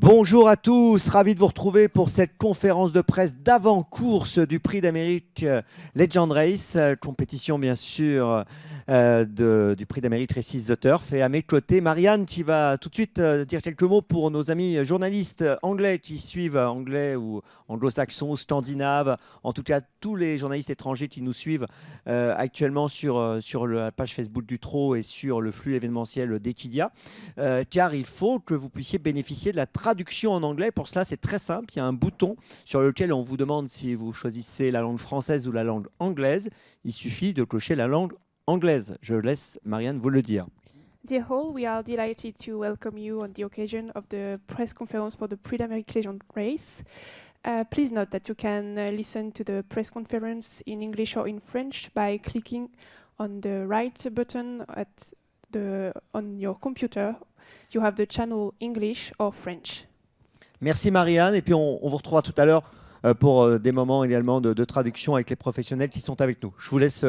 Bonjour à tous, ravi de vous retrouver pour cette conférence de presse d'avant-course du Prix d'Amérique Legend Race, compétition bien sûr du Prix d'Amérique Races the Turf. Et à mes côtés, Marianne qui va tout de suite dire quelques mots pour nos amis journalistes anglais qui suivent, anglais ou anglo-saxons, scandinaves, en tout cas tous les journalistes étrangers qui nous suivent actuellement sur la page Facebook du Trot et sur le flux événementiel d'Equidia, car il faut que vous puissiez bénéficier de la traduction en anglais. Pour cela, c'est très simple. Il y a un bouton sur lequel on vous demande si vous choisissez la langue française ou la langue anglaise. Il suffit de cocher la langue anglaise. Je laisse Marianne vous le dire. Dear all, we are delighted to welcome you on the occasion of the press conference for the Prix d'Amérique Legend Race. Please note that you can listen to the press conference in English or in French by clicking on the right button on your computer. You have the channel English or French. Merci Marianne, et puis on vous retrouvera tout à l'heure pour des moments également de traduction avec les professionnels qui sont avec nous. Je vous laisse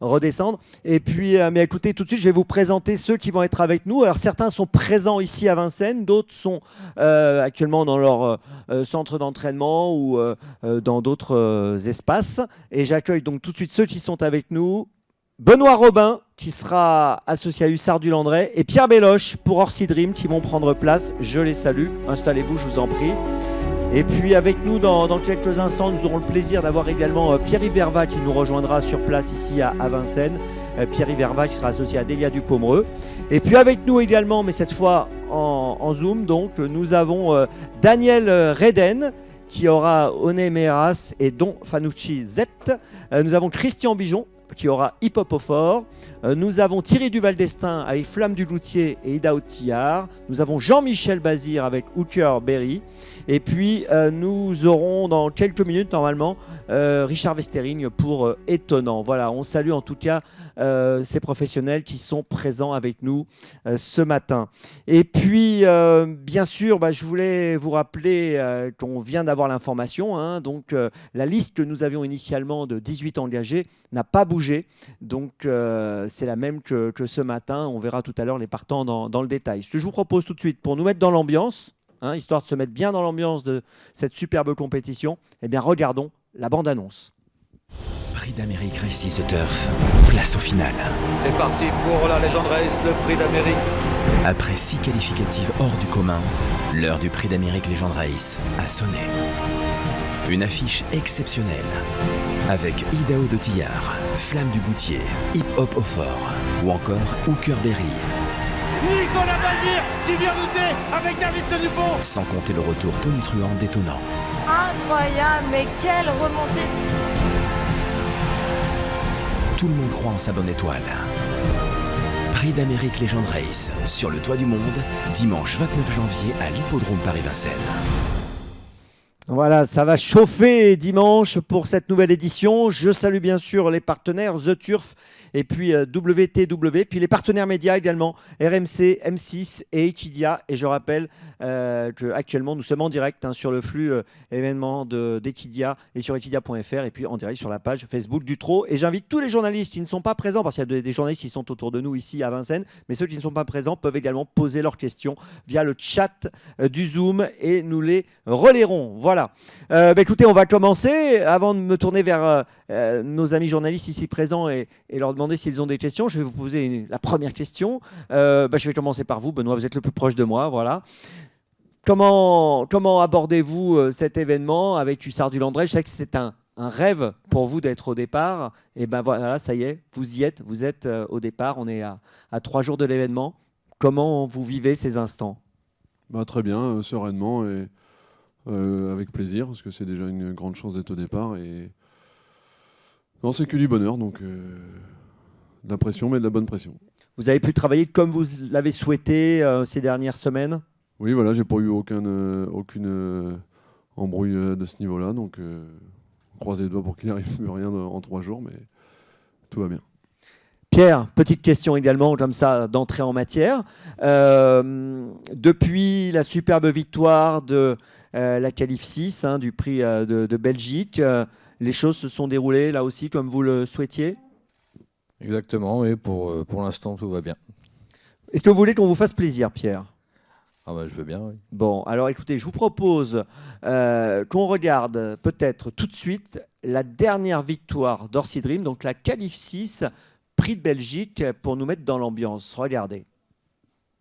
redescendre. Et puis, mais écoutez, tout de suite, je vais vous présenter ceux qui vont être avec nous. Alors, certains sont présents ici à Vincennes, d'autres sont actuellement dans leur centre d'entraînement ou dans d'autres espaces. Et j'accueille donc tout de suite ceux qui sont avec nous. Benoît Robin, qui sera associé à Hussard du Landré, et Pierre Belloche pour Orsi Dream, qui vont prendre place. Je les salue. Installez-vous, je vous en prie. Et puis avec nous, dans quelques instants, nous aurons le plaisir d'avoir également Pierre-Yves Vervat qui nous rejoindra sur place ici à Vincennes. Pierre-Yves Vervat qui sera associé à Delia Dupomereux. Et puis avec nous également, mais cette fois en Zoom, donc, nous avons Daniel Reden qui aura Oné Meras et Don Fanucci Z. Nous avons Christian Bijon qui aura Hip Hop au Fort. Nous avons Thierry Duval d'Estaing avec Flamme du Loutier et Ida Outillard. Nous avons Jean-Michel Bazir avec Hooker Berry. Et puis nous aurons dans quelques minutes normalement Richard Westering pour Étonnant. Voilà, on salue en tout cas ces professionnels qui sont présents avec nous ce matin. Et puis bien sûr, je voulais vous rappeler qu'on vient d'avoir l'information, hein, donc la liste que nous avions initialement de 18 engagés n'a pas bougé, donc c'est la même que ce matin. On verra tout à l'heure les partants dans le détail. Ce que je vous propose tout de suite, pour nous mettre dans l'ambiance, histoire de se mettre bien dans l'ambiance de cette superbe compétition, eh bien regardons la bande-annonce. Prix d'Amérique Races the Turf, place au final. C'est parti pour la Legend Race, le Prix d'Amérique. Après 6 qualificatives hors du commun, l'heure du Prix d'Amérique Legend Race a sonné. Une affiche exceptionnelle, avec Ida Outillard, Flamme du Boutier, Hip Hop au Fort, ou encore Hooker Berry. Nicolas Bazir qui vient lutter avec David Dupont. Sans compter le retour tonitruant d'Étonnant. Incroyable, mais quelle remontée! Tout le monde croit en sa bonne étoile. Prix d'Amérique Legend Race, sur le toit du monde, dimanche 29 janvier à l'Hippodrome Paris-Vincennes. Voilà, ça va chauffer dimanche pour cette nouvelle édition. Je salue bien sûr les partenaires The Turf et puis WTW, puis les partenaires médias également, RMC, M6 et Equidia. Et je rappelle qu'actuellement nous sommes en direct sur le flux événements d'Equidia et sur equidia.fr et puis en direct sur la page Facebook du Trot. Et j'invite tous les journalistes qui ne sont pas présents, parce qu'il y a des journalistes qui sont autour de nous ici à Vincennes, mais ceux qui ne sont pas présents peuvent également poser leurs questions via le chat du Zoom et nous les relayerons. Voilà. Écoutez, on va commencer. Avant de me tourner vers nos amis journalistes ici présents et leur demander s'ils ont des questions, je vais vous poser la première question. Je vais commencer par vous, Benoît, vous êtes le plus proche de moi. Voilà. Comment abordez-vous cet événement avec Hussard du Landré? Je sais que c'est un rêve pour vous d'être au départ. Et ben voilà, ça y est, vous y êtes, vous êtes au départ. On est à 3 jours de l'événement. Comment vous vivez ces instants? Très bien, sereinement et avec plaisir, parce que c'est déjà une grande chance d'être au départ. Et non, c'est que du bonheur, donc de la pression, mais de la bonne pression. Vous avez pu travailler comme vous l'avez souhaité ces dernières semaines? Oui, voilà, j'ai pas eu aucune embrouille de ce niveau-là, donc on croise les doigts pour qu'il n'arrive plus rien en 3 jours, mais tout va bien. Pierre, petite question également, comme ça, d'entrée en matière. Depuis la superbe victoire de la qualif 6 du prix de Belgique, les choses se sont déroulées là aussi comme vous le souhaitiez? Exactement, oui, pour l'instant tout va bien. Est-ce que vous voulez qu'on vous fasse plaisir, Pierre? Ah bah, je veux bien, oui. Bon, alors écoutez, je vous propose qu'on regarde peut-être tout de suite la dernière victoire d'Orsi Dream, donc la Qualif 6, Prix de Belgique, pour nous mettre dans l'ambiance. Regardez.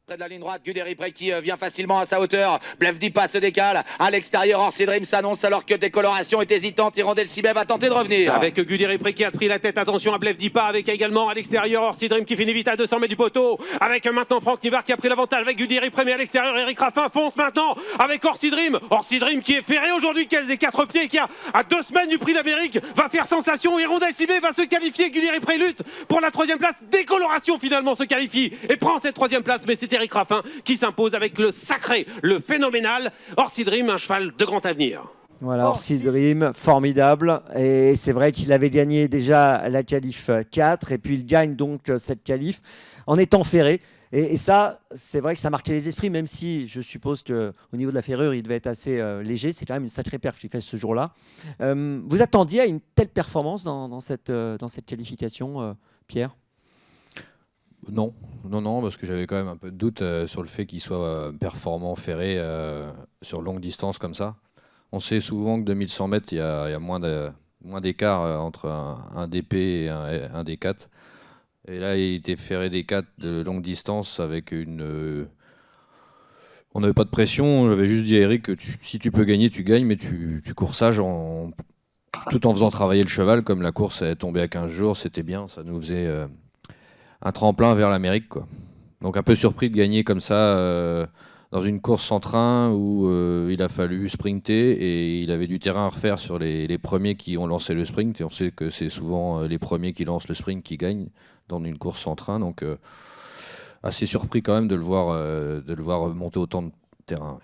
Près de la ligne droite, Guderipré qui vient facilement à sa hauteur. Blevdipa se décale. À l'extérieur, Orsi Dream s'annonce alors que Décoloration est hésitante. Hirondelle Sibet va tenter de revenir. Avec Guderipré qui a pris la tête. Attention à Blevdipa avec également à l'extérieur Orsi Dream qui finit vite à 200 mètres du poteau. Avec maintenant Franck Nivard qui a pris l'avantage avec Guderipré, mais à l'extérieur, Eric Raffin fonce maintenant avec Orsi Dream. Orsi Dream qui est ferré aujourd'hui, qui a des 4 pieds, qui a à 2 semaines du Prix d'Amérique, va faire sensation. Hirondelle Sibet va se qualifier. Guderipré lutte pour la 3e place. Décoloration finalement se qualifie et prend cette 3e place, mais c'est Eric Raffin qui s'impose avec le sacré, le phénoménal Orsi Dream, un cheval de grand avenir. Voilà, Orsi Dream, formidable. Et c'est vrai qu'il avait gagné déjà la qualif 4, et puis il gagne donc cette qualif en étant ferré. Et ça, c'est vrai que ça marquait les esprits, même si je suppose qu'au niveau de la ferrure, il devait être assez léger. C'est quand même une sacrée perf qu'il fait ce jour-là. Vous attendiez à une telle performance dans cette qualification, Pierre ? Non, parce que j'avais quand même un peu de doute sur le fait qu'il soit performant ferré sur longue distance comme ça. On sait souvent que 2100 mètres, il y a moins d'écart entre un DP et un D4. Et là, il était ferré D4 de longue distance avec une... On n'avait pas de pression, j'avais juste dit à Eric que si tu peux gagner, tu gagnes, mais tu coursage tout en faisant travailler le cheval. Comme la course est tombée à 15 jours, c'était bien, ça nous faisait... un tremplin vers l'Amérique, quoi. Donc un peu surpris de gagner comme ça dans une course sans train où il a fallu sprinter et il avait du terrain à refaire sur les premiers qui ont lancé le sprint. Et on sait que c'est souvent les premiers qui lancent le sprint qui gagnent dans une course sans train. Donc assez surpris quand même de le voir monter autant de terrain.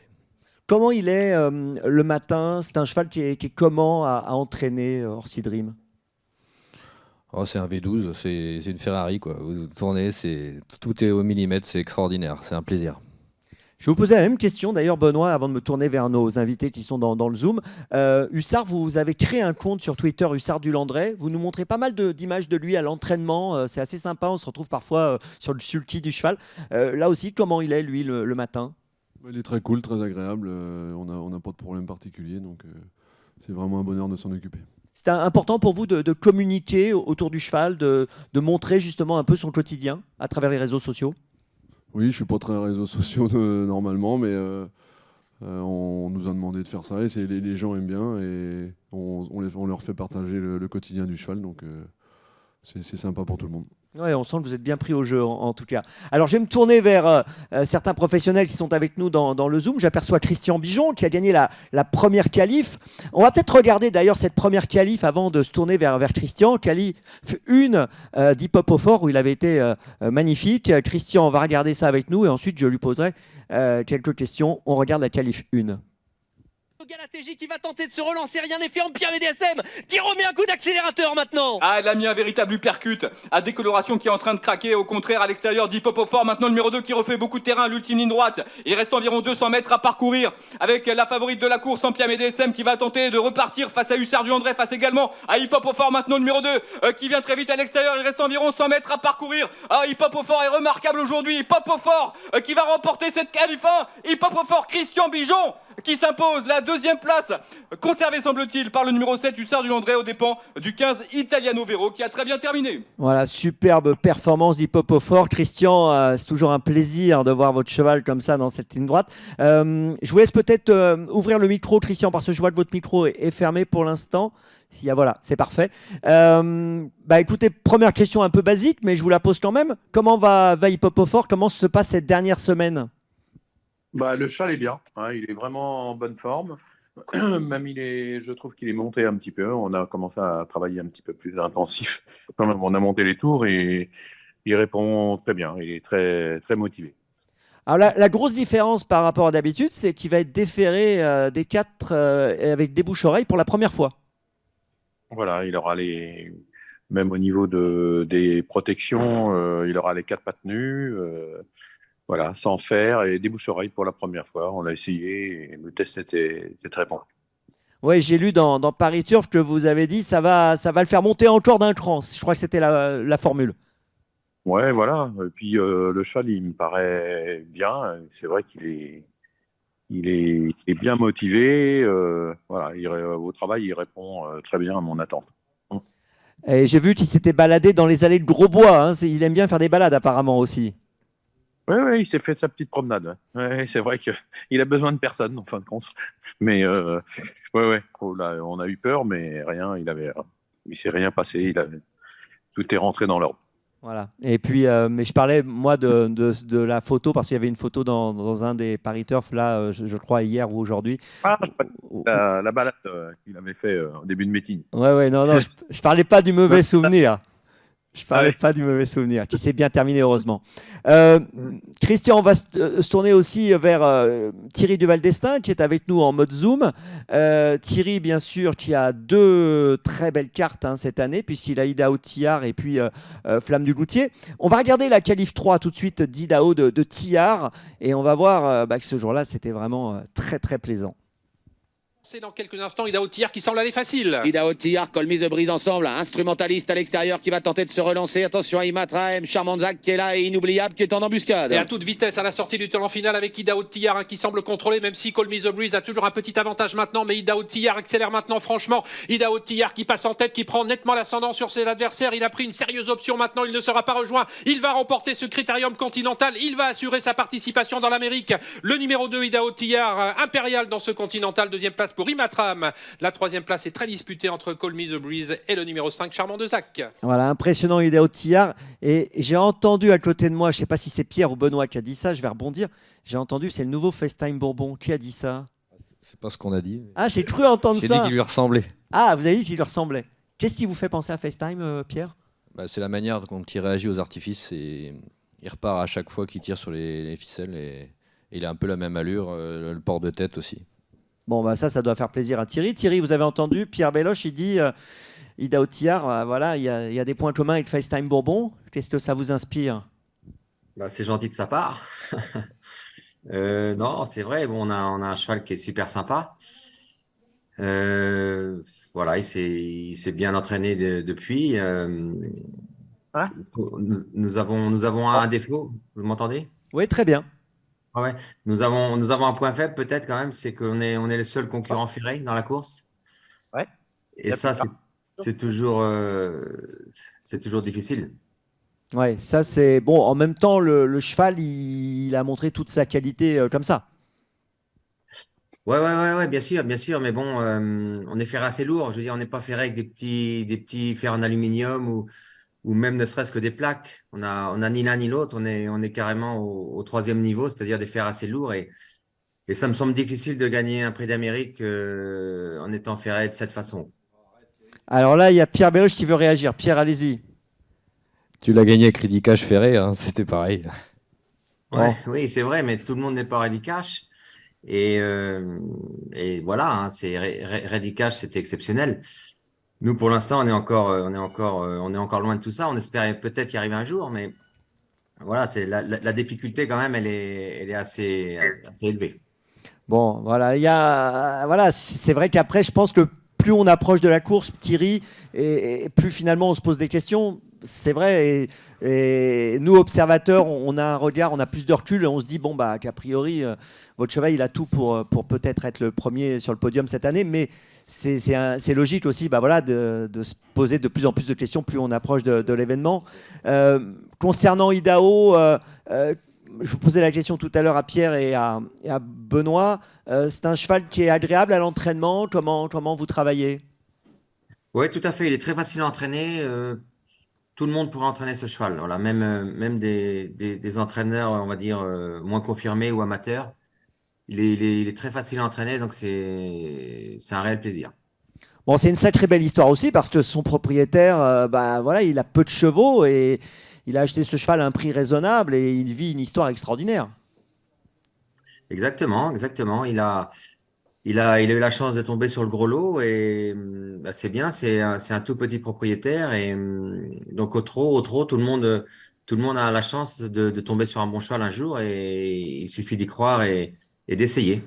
Comment il est le matin? C'est un cheval qui est comment à entraîner, Orsi Dream? Oh, c'est un V12, c'est une Ferrari, quoi. Vous tournez, tout est au millimètre, c'est extraordinaire, c'est un plaisir. Je vais vous poser la même question, d'ailleurs, Benoît, avant de me tourner vers nos invités qui sont dans le Zoom. Hussard, vous avez créé un compte sur Twitter, Hussard du Landré. Vous nous montrez pas mal d'images de lui à l'entraînement. C'est assez sympa, on se retrouve parfois sur le sulky du cheval. Là aussi, comment il est, lui, le matin? Il est très cool, très agréable. On n'a pas de problème particulier, donc c'est vraiment un bonheur de s'en occuper. C'est important pour vous de communiquer autour du cheval, de montrer justement un peu son quotidien à travers les réseaux sociaux? Oui, je ne suis pas très réseaux sociaux normalement, mais on nous a demandé de faire ça et les gens aiment bien et on leur fait partager le quotidien du cheval, donc c'est sympa pour tout le monde. Ouais, on sent que vous êtes bien pris au jeu en tout cas. Alors je vais me tourner vers certains professionnels qui sont avec nous dans le Zoom. J'aperçois Christian Bijon qui a gagné la première qualif. On va peut-être regarder d'ailleurs cette première qualif avant de se tourner vers Christian. Qualif 1 d'Hip Hop au Fort où il avait été magnifique. Christian va regarder ça avec nous et ensuite je lui poserai quelques questions. On regarde la qualif 1. Galatéji qui va tenter de se relancer, rien n'est fait en Pierre VDSM qui remet un coup d'accélérateur maintenant. Ah, il a mis un véritable uppercut à Décoloration qui est en train de craquer, au contraire à l'extérieur d'Hip Hop au Fort, maintenant le numéro 2 qui refait beaucoup de terrain à l'ultime ligne droite. Il reste environ 200 mètres à parcourir avec la favorite de la course en Pierre VDSM qui va tenter de repartir face à Hussard du André, face également à Hip Hop au Fort, maintenant le numéro 2 qui vient très vite à l'extérieur. Il reste environ 100 mètres à parcourir. Ah, Hip Hop au Fort est remarquable aujourd'hui. Hip Hop au Fort qui va remporter cette qualif 1. Hip Hop au Fort, Christian Bijon qui s'impose la 2e place, conservée semble-t-il par le numéro 7 Hussard du Landré aux dépens du 15 Italiano Vero qui a très bien terminé. Voilà, superbe performance d'Hip Hop au Fort. Christian, c'est toujours un plaisir de voir votre cheval comme ça dans cette ligne droite. Je vous laisse peut-être ouvrir le micro, Christian, parce que je vois que votre micro est fermé pour l'instant. Voilà, c'est parfait. Écoutez, première question un peu basique, mais je vous la pose quand même. Comment va Hip Hop au Fort? Comment se passe cette dernière semaine? Le cheval est bien, hein, il est vraiment en bonne forme. Même je trouve qu'il est monté un petit peu. On a commencé à travailler un petit peu plus intensif. Quand même, on a monté les tours et il répond très bien. Il est très, très motivé. Alors la grosse différence par rapport à d'habitude, c'est qu'il va être déféré des 4 avec des bouches-oreilles pour la première fois. Voilà, il aura même au niveau des protections, il aura les 4 pattes nues. Voilà, sans fer et des bouches-oreilles pour la première fois. On l'a essayé et le test était très bon. Oui, j'ai lu dans Paris Turf que vous avez dit ça va le faire monter encore d'un cran. Je crois que c'était la formule. Ouais, voilà. Et puis le cheval, il me paraît bien. C'est vrai qu'il est bien motivé. Voilà, au travail, il répond très bien à mon attente. Et j'ai vu qu'il s'était baladé dans les allées de Grosbois, hein. Il aime bien faire des balades apparemment aussi. Oui, ouais, il s'est fait sa petite promenade. Ouais. Ouais, c'est vrai qu'il a besoin de personne, en fin de compte. Mais ouais, oh là, on a eu peur, mais rien, il s'est rien passé. Tout est rentré dans l'ordre. Voilà. Et puis, mais je parlais, moi, de la photo, parce qu'il y avait une photo dans un des Paris Turf, là, je crois, hier ou aujourd'hui. Ah, la balade qu'il avait fait au début de meeting. Ouais, non, je parlais pas du mauvais souvenir. Je parlais pas du mauvais souvenir, qui s'est bien terminé, heureusement. Christian, on va se tourner aussi vers Thierry Duval-Destin, qui est avec nous en mode Zoom. Thierry, bien sûr, qui a 2 très belles cartes cette année, puisqu'il a Idaho Tillard et puis Flamme du Loutier. On va regarder la qualif 3 tout de suite d'Idaho de Tillard, et on va voir que ce jour-là, c'était vraiment très, très plaisant. C'est dans quelques instants Idaho Tillard qui semble aller facile. Idaho Tillard, Colmise de Brise ensemble, instrumentaliste à l'extérieur qui va tenter de se relancer. Attention à Imatra M, Charmanzac qui est là et Inoubliable qui est en embuscade. Et à toute vitesse à la sortie du talent final avec Idaho Tillard qui semble contrôler, même si Call Me the Breeze a toujours un petit avantage maintenant, mais Idaho Tillard accélère maintenant franchement. Idaho Tillard qui passe en tête, qui prend nettement l'ascendant sur ses adversaires. Il a pris une sérieuse option maintenant, il ne sera pas rejoint. Il va remporter ce critérium continental, il va assurer sa participation dans l'Amérique. Le numéro 2, Idaho Tillard, impérial dans ce continental. Deuxième place pour Imatram. La troisième place est très disputée entre Call Me the Breeze et le numéro 5, Charmant de Zac. Voilà, impressionnant Idaho Tillard. Et j'ai entendu à côté de moi, je ne sais pas si c'est Pierre ou Benoît qui a dit ça, je vais rebondir. J'ai entendu, c'est le nouveau FaceTime Bourbon. Qui a dit ça? C'est pas ce qu'on a dit. Ah, j'ai cru entendre ça. J'ai dit qu'il lui ressemblait. Ah, vous avez dit qu'il lui ressemblait. Qu'est-ce qui vous fait penser à FaceTime, Pierre? C'est la manière dont il réagit aux artifices. Et il repart à chaque fois qu'il tire sur les ficelles. Et il a un peu la même allure, le port de tête aussi. Bon, ça doit faire plaisir à Thierry. Thierry, vous avez entendu, Pierre Belloche, il dit Idaho Tillard, voilà, il y a des points communs avec FaceTime Bourbon. Qu'est-ce que ça vous inspire? C'est gentil de sa part. Non, c'est vrai, bon, on a un cheval qui est super sympa. Voilà, il s'est bien entraîné depuis. Nous avons un défaut, vous m'entendez? Oui, très bien. Ah ouais. Nous avons un point faible peut-être quand même, c'est qu'on est le seul concurrent ferré dans la course. Ouais. Et ça, c'est toujours difficile. Ouais, ça c'est bon. En même temps, le cheval, il a montré toute sa qualité comme ça. Ouais, bien sûr. Mais bon, on est ferré assez lourd. Je veux dire, on n'est pas ferré avec des petits fers en aluminium ou même ne serait-ce que des plaques. On a ni l'un ni l'autre. On est carrément au 3e niveau, c'est-à-dire des fers assez lourds. Et ça me semble difficile de gagner un prix d'Amérique en étant ferré de cette façon. Alors là, il y a Pierre Belloche qui veut réagir. Pierre, allez-y. Tu l'as gagné avec Ridicash ferré, hein, c'était pareil. Ouais, oui, c'est vrai, mais tout le monde n'est pas Ridicash. Et voilà, Ridicash, c'était exceptionnel. Nous, pour l'instant, on est encore loin de tout ça. On espère peut-être y arriver un jour, mais voilà, c'est la difficulté quand même, elle est assez élevée. Bon, voilà, c'est vrai qu'après, je pense que plus on approche de la course, Thierry, et plus finalement on se pose des questions. C'est vrai, et nous observateurs, on a un regard, on a plus de recul, et on se dit qu'a priori, votre cheval, il a tout pour peut-être être le premier sur le podium cette année, mais c'est logique aussi de se poser de plus en plus de questions plus on approche de l'événement. Concernant Idaho, je vous posais la question tout à l'heure à Pierre et à Benoît, c'est un cheval qui est agréable à l'entraînement, comment vous travaillez? Oui, tout à fait, il est très facile à entraîner. Tout le monde pourrait entraîner ce cheval. Voilà, même des entraîneurs, on va dire, moins confirmés ou amateurs. Il est très facile à entraîner, donc c'est un réel plaisir. Bon, c'est une sacrée belle histoire aussi parce que son propriétaire, il a peu de chevaux et il a acheté ce cheval à un prix raisonnable et il vit une histoire extraordinaire. Exactement. Il a eu la chance de tomber sur le gros lot et c'est bien, c'est un tout petit propriétaire et donc au trot, tout le monde a la chance de tomber sur un bon cheval un jour et il suffit d'y croire et d'essayer.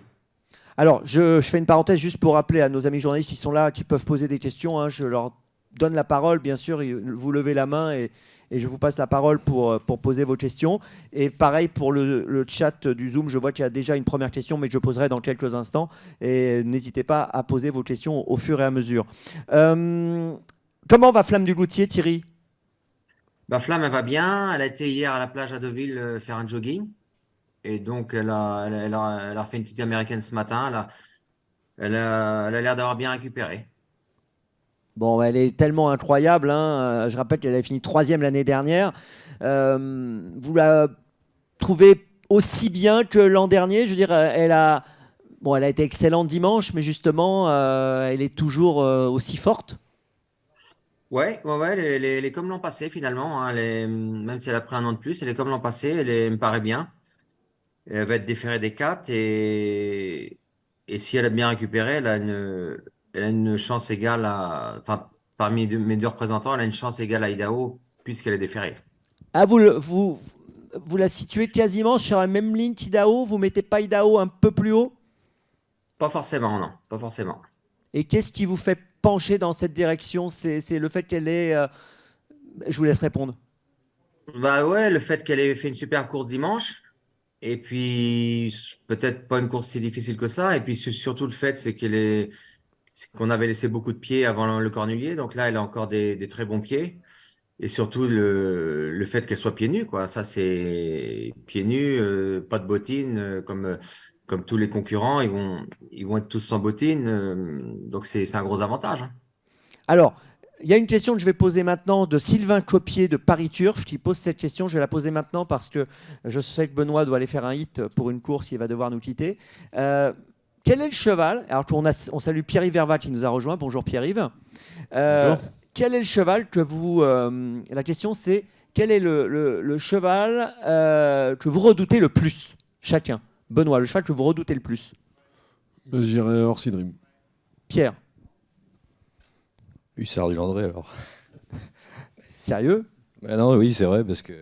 Alors, je fais une parenthèse juste pour rappeler à nos amis journalistes qui sont là, qui peuvent poser des questions. Je leur donne la parole, bien sûr, vous levez la main et je vous passe la parole pour poser vos questions. Et pareil pour le chat du Zoom, je vois qu'il y a déjà une première question, mais je poserai dans quelques instants. Et n'hésitez pas à poser vos questions au fur et à mesure. Comment va Flamme du Gloutier, Thierry? Flamme, elle va bien. Elle a été hier à la plage à Deauville faire un jogging. Et donc, elle a fait une petite américaine ce matin. Elle a l'air d'avoir bien récupéré. Bon, elle est tellement incroyable, hein. Je rappelle qu'elle avait fini 3e l'année dernière. Vous la trouvez aussi bien que l'an dernier? Je veux dire, elle a été excellente dimanche, mais justement, elle est toujours aussi forte. Ouais, elle est comme l'an passé finalement, hein. Même si elle a pris un an de plus, elle est comme l'an passé. Elle me paraît bien. Elle va être déférée des 4 et si elle a bien récupéré, elle a une chance égale enfin, parmi mes deux représentants, elle a une chance égale à Idaho puisqu'elle est déférée. Ah, vous la situez quasiment sur la même ligne qu'Idaho? Vous mettez pas Idaho un peu plus haut? Pas forcément, non, pas forcément. Et qu'est-ce qui vous fait pencher dans cette direction? C'est le fait qu'elle est... Je vous laisse répondre. Ouais, le fait qu'elle ait fait une super course dimanche. Et puis, peut-être pas une course si difficile que ça. Et puis, surtout, le fait, c'est qu'on avait laissé beaucoup de pieds avant le Cornulier. Donc là, elle a encore des très bons pieds. Et surtout, le fait qu'elle soit pieds nus, quoi. Ça, c'est pieds nus, pas de bottines, comme tous les concurrents. Ils vont être tous sans bottines. Donc, c'est un gros avantage, hein. Alors, il y a une question que je vais poser maintenant de Sylvain Copier de Paris Turf qui pose cette question. Je vais la poser maintenant parce que je sais que Benoît doit aller faire un hit pour une course, il va devoir nous quitter. Quel est le cheval? Alors, on salue Pierre-Yves Vervat qui nous a rejoint. Bonjour Pierre-Yves. Bonjour. Quel est le cheval que vous... la question c'est, quel est le cheval que vous redoutez le plus? Chacun. Benoît, le cheval que vous redoutez le plus? J'irai Orsi Dream. Pierre. Hussard du Landré alors. Sérieux? Non, oui, c'est vrai, parce que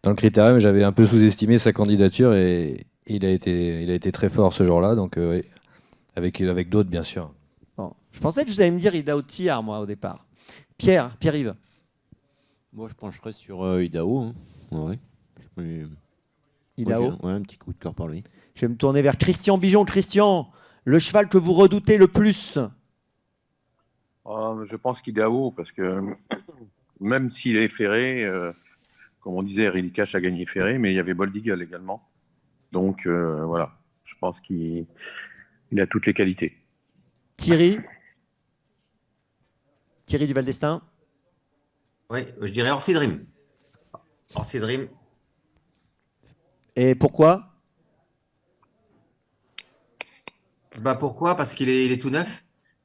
dans le critérium, j'avais un peu sous-estimé sa candidature et il a été très fort ce jour-là, donc oui. Avec d'autres, bien sûr. Bon. Je pensais que vous allez me dire Idaho Tillard, moi, au départ. Pierre-Yves. Moi, je pencherais sur Idaho. Hein. Ouais. Idaho. Ouais, un petit coup de cœur par lui. Je vais me tourner vers Christian Bijon. Christian, le cheval que vous redoutez le plus? Je pense qu'Idaho, parce que même s'il est ferré, comme on disait, Ridley Cash a gagné ferré, mais il y avait Bold Eagle également. Donc voilà, je pense qu'il a toutes les qualités. Thierry du Val d'Estaing. Oui, je dirais Orsi Dream. Orsi Dream. Et pourquoi? Pourquoi? Parce qu'il est tout neuf.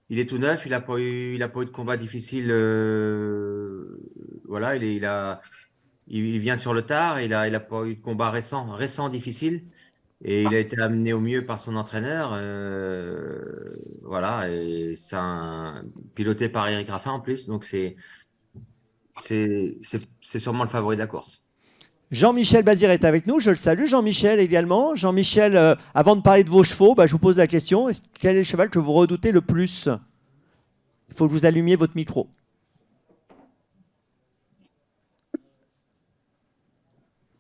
Il est tout neuf, il n'a pas eu de combat difficile. Voilà, il vient sur le tard, il a pas eu de combat récent difficile. Et il a été amené au mieux par son entraîneur. Voilà, et piloté par Eric Raffin en plus. Donc c'est sûrement le favori de la course. Jean-Michel Bazir est avec nous, je le salue. Jean-Michel également. Jean-Michel, avant de parler de vos chevaux, je vous pose la question. Quel est le cheval que vous redoutez le plus? Il faut que vous allumiez votre micro.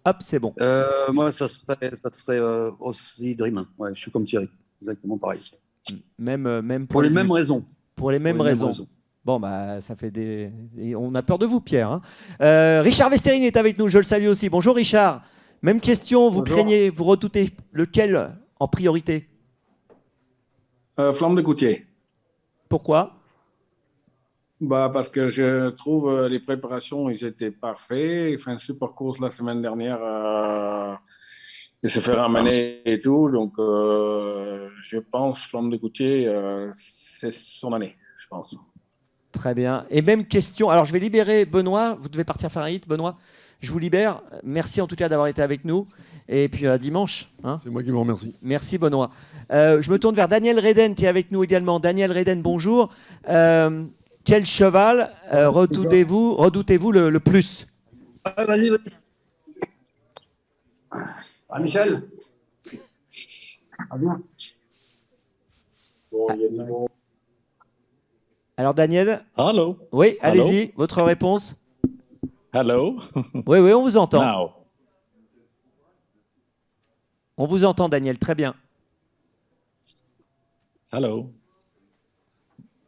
Hop, c'est bon. Moi, ça serait aussi Dream. Ouais, je suis comme Thierry, exactement pareil. Même pour les mêmes raisons. Pour les mêmes raisons. Bon, ça fait on a peur de vous, Pierre. Hein. Richard Westerine est avec nous, je le salue aussi. Bonjour Richard. Même question, vous craignez, vous redoutez lequel en priorité? Flamme de Goutier. Pourquoi? Parce que je trouve les préparations, ils étaient parfaits. Il fait une super course la semaine dernière. Il se fait ramener et tout. Donc, je pense Flamme de Goutier, c'est son année, je pense. Très bien. Et même question. Alors, je vais libérer Benoît. Vous devez partir faire un hit, Benoît. Je vous libère. Merci en tout cas d'avoir été avec nous. Et puis à dimanche. Hein. C'est moi qui vous remercie. Merci, Benoît. Je me tourne vers Daniel Reden qui est avec nous également. Daniel Reden, bonjour. Quel cheval redoutez-vous le plus? Vas-y. Michel. Bon, il y a Alors Daniel. Hello. Oui, Hello. allez-y, votre réponse. Hello. Oui, oui, on vous entend. Now. On vous entend, Daniel, très bien. Hello.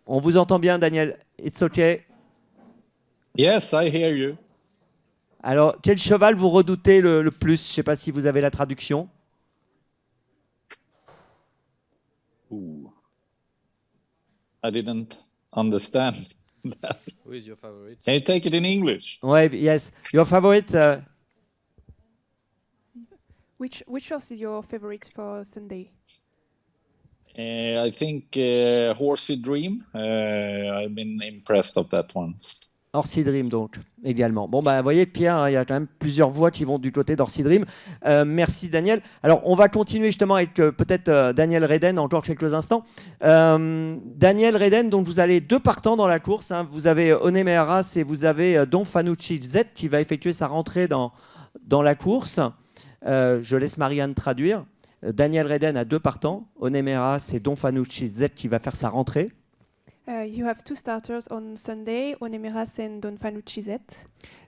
On vous entend bien, Daniel. It's okay. Yes, I hear you. Alors, quel cheval vous redoutez le plus? Je ne sais pas si vous avez la traduction. Ooh. I didn't understand that. Who is your favorite? Can you take it in English? Ouais, yes. Your favorite? Which horse is your favorite for Sunday? I think Horsey Dream. I've been impressed of that one. Orsi Dream, donc, également. Bon, bah, vous voyez, Pierre, hein, il y a quand même plusieurs voix qui vont du côté d'Orsi Dream. Merci, Daniel. Alors, on va continuer justement avec peut-être Daniel Redden, encore quelques instants. Daniel Redden, donc vous avez 2 partants dans la course. Hein. Vous avez Onemeras et vous avez Don Fanucci Z qui va effectuer sa rentrée dans la course. Je laisse Marianne traduire. Daniel Redden a 2 partants. Onemeras et Don Fanucci Z qui va faire sa rentrée. You have 2 starters on Sunday, Onemeras and Don Fanucci Z.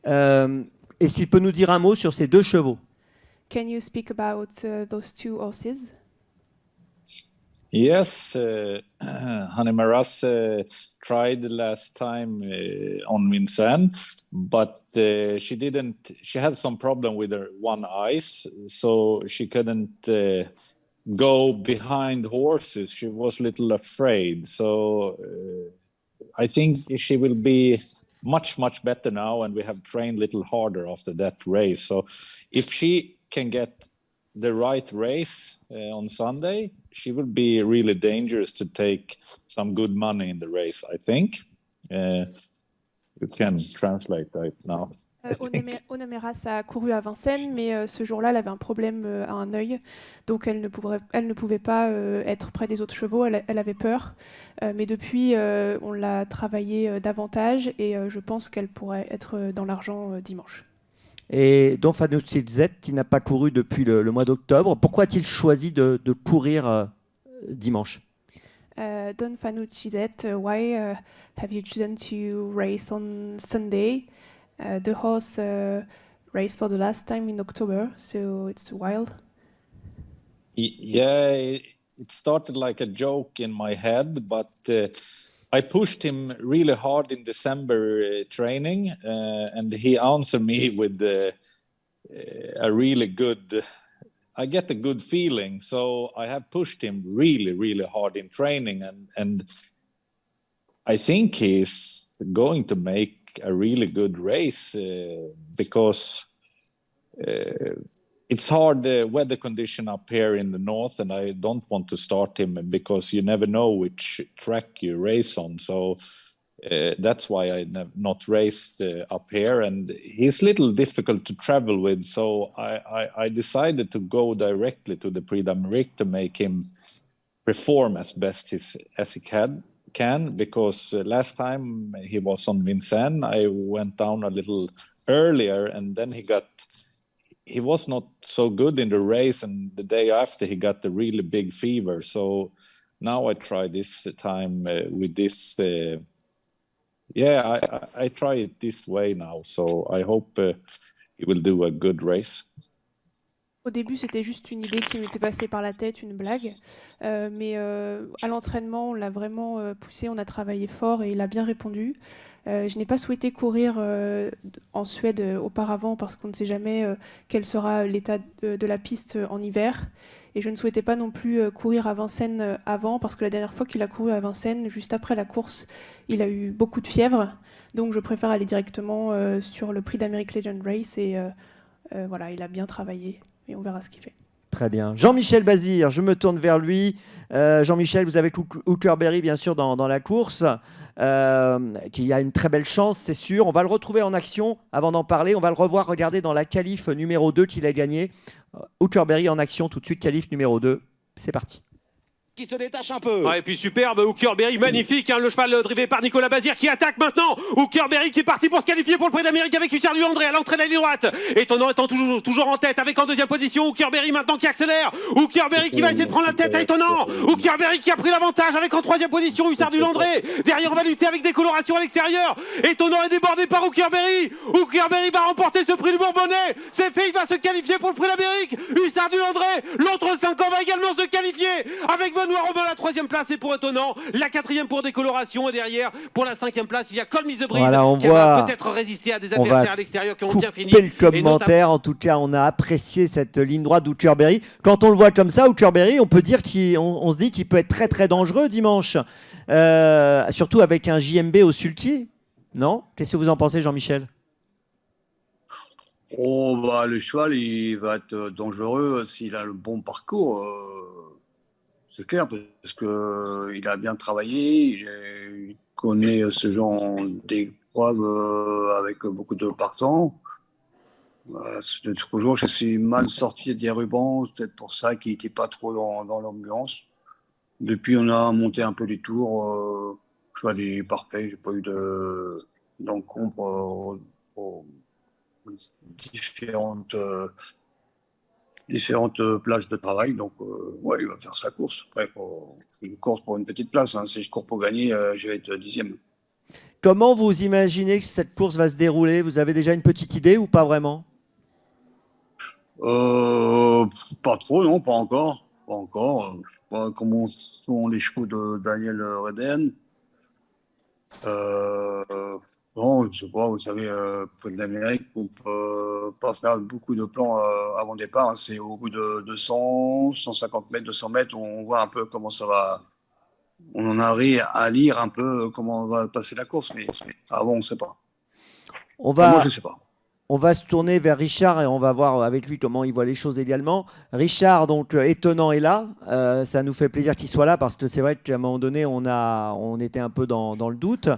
Est-ce qu'il peut nous dire un mot sur ces 2 chevaux? Can you speak about those 2 horses? Yes, Hanemaras tried last time on Vincennes, but she didn't. She had some problem with her one eye, so she couldn't go behind horses. She was a little afraid. So I think she will be much better now, and we have trained a little harder after that race. So if she can get the right race on Sunday, she will be really dangerous to take some good money in the race, I think. You can translate that now. Onemeras a couru à Vincennes, mais ce jour-là, elle avait un problème à un œil, donc elle ne pouvait pas être près des autres chevaux, elle avait peur. Mais depuis, on l'a travaillé davantage et je pense qu'elle pourrait être dans l'argent dimanche. Et Don Fanucci Z, qui n'a pas couru depuis le mois d'octobre, pourquoi a-t-il choisi de courir dimanche? Don Fanucci Z, why have you chosen to race on Sunday? The horse raced for the last time in October, so it's wild. Yeah, it started like a joke in my head, but I pushed him really hard in December training, and he answered me with a really good. I get a good feeling, so I have pushed him really hard in training, and I think he's going to make a really good race because it's hard weather condition up here in the north, and I don't want to start him because you never know which track you race on. So that's why I not raced up here, and he's a little difficult to travel with. So I decided to go directly to the Prix d'Amérique to make him perform as best as he can, because last time he was on Vincennes, I went down a little earlier, and then he was not so good in the race, and the day after he got a really big fever. So now I try this time with this. I try it this way now. So I hope he will do a good race. Au début, c'était juste une idée qui m'était passée par la tête, une blague. Mais à l'entraînement, on l'a vraiment poussé, on a travaillé fort et il a bien répondu. Je n'ai pas souhaité courir en Suède auparavant parce qu'on ne sait jamais quel sera l'état de la piste en hiver. Et je ne souhaitais pas non plus courir à Vincennes avant parce que la dernière fois qu'il a couru à Vincennes, juste après la course, il a eu beaucoup de fièvre. Donc je préfère aller directement sur le Prix d'Amérique Legend Race et voilà, il a bien travaillé. Et on verra ce qu'il fait. Très bien. Jean-Michel Bazir, je me tourne vers lui. Jean-Michel, vous avez Hookerberry, bien sûr, dans la course, qui a une très belle chance, c'est sûr. On va le retrouver en action. Avant d'en parler, on va le revoir regarder dans la qualif numéro 2 qu'il a gagné. Hookerberry en action tout de suite, qualif numéro 2. C'est parti. qui se détache un peu. Ouais, et puis superbe, Hookerberry, magnifique, hein, le cheval drivé par Nicolas Bazir qui attaque maintenant. Hookerberry qui est parti pour se qualifier pour le Prix d'Amérique avec Hussard du André à l'entrée de la ligne droite. Étonnant étant toujours en tête avec en deuxième position Hookerberry maintenant qui accélère. Hookerberry qui va essayer de prendre la tête à Étonnant. Hookerberry qui a pris l'avantage avec en troisième position Hussard du André. Derrière on va lutter avec des colorations à l'extérieur. Étonnant est débordé par Hookerberry. Hookerberry va remporter ce prix du Bourbonnais. C'est fait, il va se qualifier pour le Prix d'Amérique. Hussard du André, l'autre 5 ans va également se qualifier avec Benoît Robin la troisième place et pour Étonnant, la quatrième pour Décoloration et derrière pour la cinquième place il y a Col Mise de Brise qui va peut-être résister à des adversaires à l'extérieur qui ont bien fini. Le commentaire, en tout cas on a apprécié cette ligne droite d'Hookerberry. Quand on le voit comme ça, Hookerberry, on peut dire on se dit qu'il peut être très très dangereux dimanche, surtout avec un JMB au sulky, non? Qu'est-ce que vous en pensez, Jean-Michel? Oh, bah, le cheval, il va être dangereux s'il a le bon parcours. C'est clair, parce qu'il a bien travaillé, il connaît ce genre d'épreuve avec beaucoup de partants. C'est toujours, je suis mal sorti des rubans, c'est peut-être pour ça qu'il n'était pas trop dans l'ambiance. Depuis, on a monté un peu les tours. Le cheval est parfait, j'ai pas eu d'encombre aux différentes plages de travail. Donc, ouais, il va faire sa course. Après, c'est une course pour une petite place. Hein. Si je cours pour gagner, je vais être 10e. Comment vous imaginez que cette course va se dérouler? Vous avez déjà une petite idée ou pas vraiment? Pas trop, non, pas encore. Pas encore. Je sais pas comment sont les chevaux de Daniel Reden. Non, je sais pas, vous savez, Prix de l'Amérique, on ne peut pas faire beaucoup de plans avant le départ. Hein. C'est au bout de 200, 150 mètres, 200 mètres, on voit un peu comment ça va. On en arrive à lire un peu comment va passer la course, mais avant, on ne sait pas. Moi, je ne sais pas. On va se tourner vers Richard et on va voir avec lui comment il voit les choses également. Richard, donc Étonnant est là. Ça nous fait plaisir qu'il soit là parce que c'est vrai qu'à un moment donné, on était un peu dans le doute.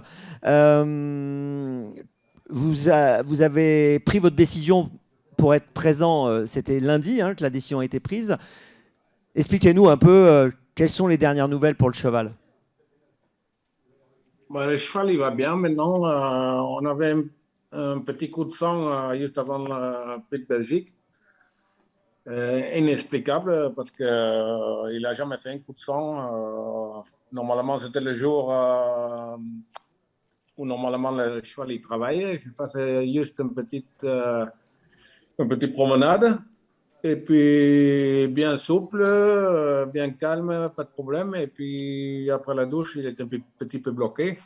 Vous avez pris votre décision pour être présent. C'était lundi que la décision a été prise. Expliquez-nous un peu quelles sont les dernières nouvelles pour le cheval. Le cheval, il va bien maintenant. On avait un petit coup de sang juste avant le Prix de Belgique. Inexplicable parce qu'il n'a jamais fait un coup de sang. Normalement, c'était le jour où normalement le cheval il travaillait. Je faisais juste une petite promenade. Et puis bien souple, bien calme, pas de problème. Et puis après la douche, il était un petit peu bloqué.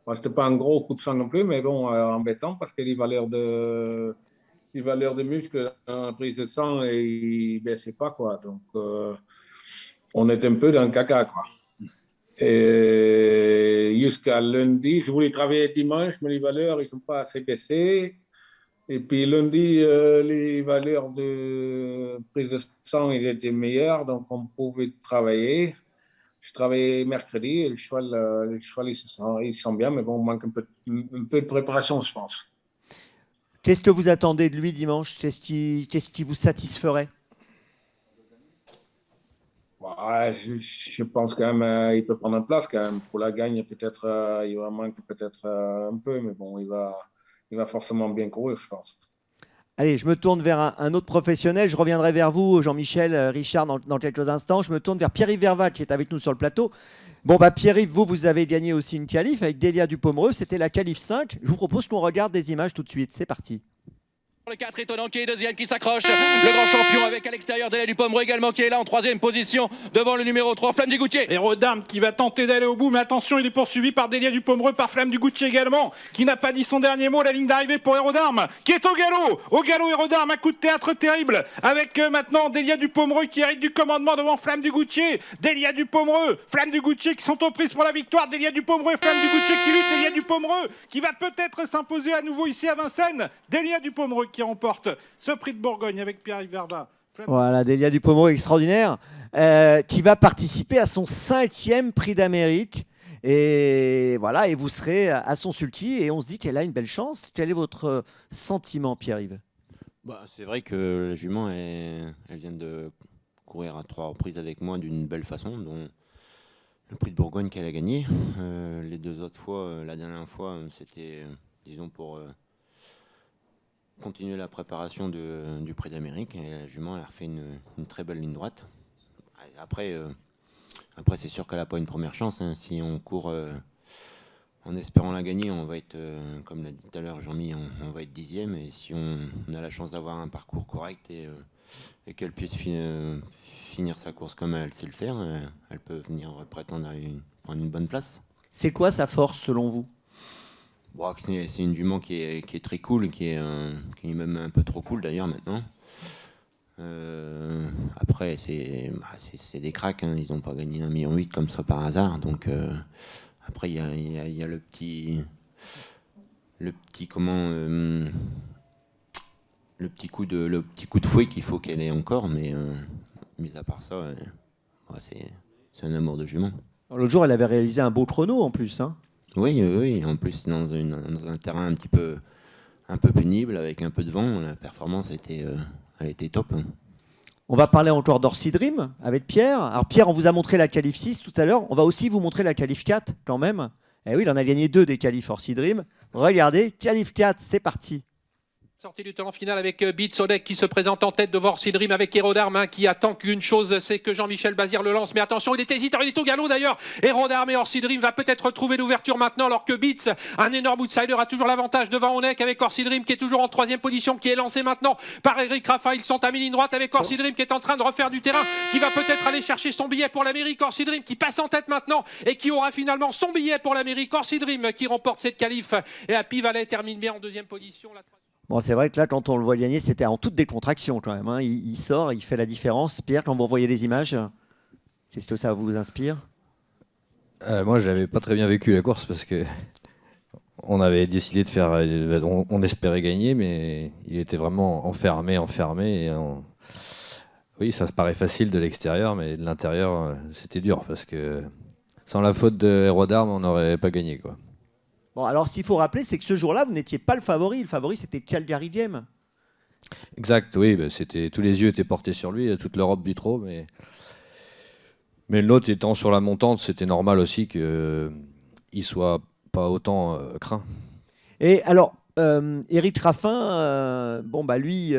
Ce n'était pas un gros coup de sang non plus, mais bon, embêtant parce qu'il va l'air de muscles en prise de sang et il ne baissait pas, quoi. Donc, on est un peu dans le caca, quoi. Et jusqu'à lundi, je voulais travailler dimanche, mais les valeurs, ils ne sont pas assez baissées. Et puis lundi, les valeurs de prise de sang, ils étaient meilleures, donc on pouvait travailler. Je travaillais mercredi et le cheval il se sent bien, mais bon, il manque un peu de préparation, je pense. Qu'est-ce que vous attendez de lui dimanche? Qu'est-ce qui vous satisferait? Je pense quand même il peut prendre une place quand même. Pour la gagne, peut-être, il va manquer peut-être un peu, mais bon, il va forcément bien courir, je pense. Allez, je me tourne vers un autre professionnel. Je reviendrai vers vous, Jean-Michel, Richard, dans quelques instants. Je me tourne vers Pierre-Yves Vervat, qui est avec nous sur le plateau. Bon, Pierre-Yves, vous avez gagné aussi une qualif avec Delia Dupomereux. C'était la qualif 5. Je vous propose qu'on regarde des images tout de suite. C'est parti. Le 4 Étonnant qui est deuxième, qui s'accroche. Le grand champion avec à l'extérieur Delia Dupomereux également qui est là en troisième position devant le numéro 3, Flamme du Goutier. Héros d'armes qui va tenter d'aller au bout, mais attention, il est poursuivi par Delia Dupomereux, par Flamme du Goutier également, qui n'a pas dit son dernier mot. La ligne d'arrivée pour Héros d'armes, qui est au galop. Au galop, Héros d'armes, un coup de théâtre terrible, avec maintenant Delia Dupomereux qui hérite du commandement devant Flamme du Goutier. Delia Dupomereux, Flamme du Goutier qui sont aux prises pour la victoire. Delia Dupomereux et Flamme du Goutier qui luttent. Delia Dupomereux qui va peut-être s'imposer à nouveau ici à Vincennes. Delia Dupomereux qui remporte ce prix de Bourgogne avec Pierre-Yves Vervat. Voilà, Delia Dupomereux extraordinaire, qui va participer à son 5e prix d'Amérique. Et voilà, et vous serez à son sulky et on se dit qu'elle a une belle chance. Quel est votre sentiment, Pierre-Yves? C'est vrai que la jument, elle vient de courir à 3 reprises avec moi d'une belle façon. Donc le prix de Bourgogne qu'elle a gagné. Les 2 autres fois, la dernière fois, c'était, disons, pour continuer la préparation du prix d'Amérique. Et la jument, elle a refait une très belle ligne droite. Après, c'est sûr qu'elle n'a pas une première chance. Hein. Si on court en espérant la gagner, on va être, comme l'a dit tout à l'heure Jean-Mi, on va être 10e. Et si on a la chance d'avoir un parcours correct et qu'elle puisse finir sa course comme elle sait le faire, elle peut venir prétendre à prendre une bonne place. C'est quoi sa force selon vous? Bon, c'est une jument qui est très cool, qui est même un peu trop cool d'ailleurs maintenant. Après, c'est des cracks, hein. Ils n'ont pas gagné 1,8 million comme ça par hasard. Donc après, il y a le petit coup de fouet qu'il faut qu'elle ait encore, mais mis à part ça, c'est un amour de jument. L'autre jour, elle avait réalisé un beau chrono en plus. Hein. Oui, en plus dans un terrain un peu pénible, avec un peu de vent, la performance elle était top. Hein. On va parler encore d'Orsi Dream avec Pierre. Alors Pierre, on vous a montré la qualif 6 tout à l'heure, on va aussi vous montrer la qualif 4 quand même. Eh oui, il en a gagné 2 des qualifs Orsi Dream. Regardez, qualif 4, c'est parti. Sortie du talent final avec Beat qui se présente en tête devant Orsi Dream avec Hérodarme qui attend qu'une chose, c'est que Jean-Michel Bazir le lance. Mais attention, il est hésitant, il est au galop d'ailleurs. Hérodarme et Orsi Dream va peut-être trouver l'ouverture maintenant, alors que Beats, un énorme outsider, a toujours l'avantage devant Onek avec Orsi Dream qui est toujours en 3e position, qui est lancé maintenant par Eric Raffin. Ils sont à mi-ligne droite avec Orsi Dream qui est en train de refaire du terrain, qui va peut-être aller chercher son billet pour l'Amérique. Orsi Dream qui passe en tête maintenant et qui aura finalement son billet pour l'Amérique. Orsi Dream qui remporte cette qualif et Happy Valley termine bien en 2e position. Bon, c'est vrai que là, quand on le voit gagner, c'était en toute décontraction quand même. Hein. Il sort, il fait la différence. Pierre, quand vous voyez les images, qu'est-ce que ça vous inspire? Moi, je n'avais pas très bien vécu la course parce que on avait décidé de faire. On espérait gagner, mais il était vraiment enfermé. Oui, ça paraît facile de l'extérieur, mais de l'intérieur, c'était dur parce que sans la faute de Hérodarme, on n'aurait pas gagné, quoi. Bon, alors, s'il faut rappeler, c'est que ce jour-là, vous n'étiez pas le favori. Le favori, c'était Calgary Diem. Exact, oui. Tous les yeux étaient portés sur lui, toute l'Europe du trot. Mais l'autre étant sur la montante, c'était normal aussi qu'il ne soit pas autant craint. Et alors, Eric Raffin, lui,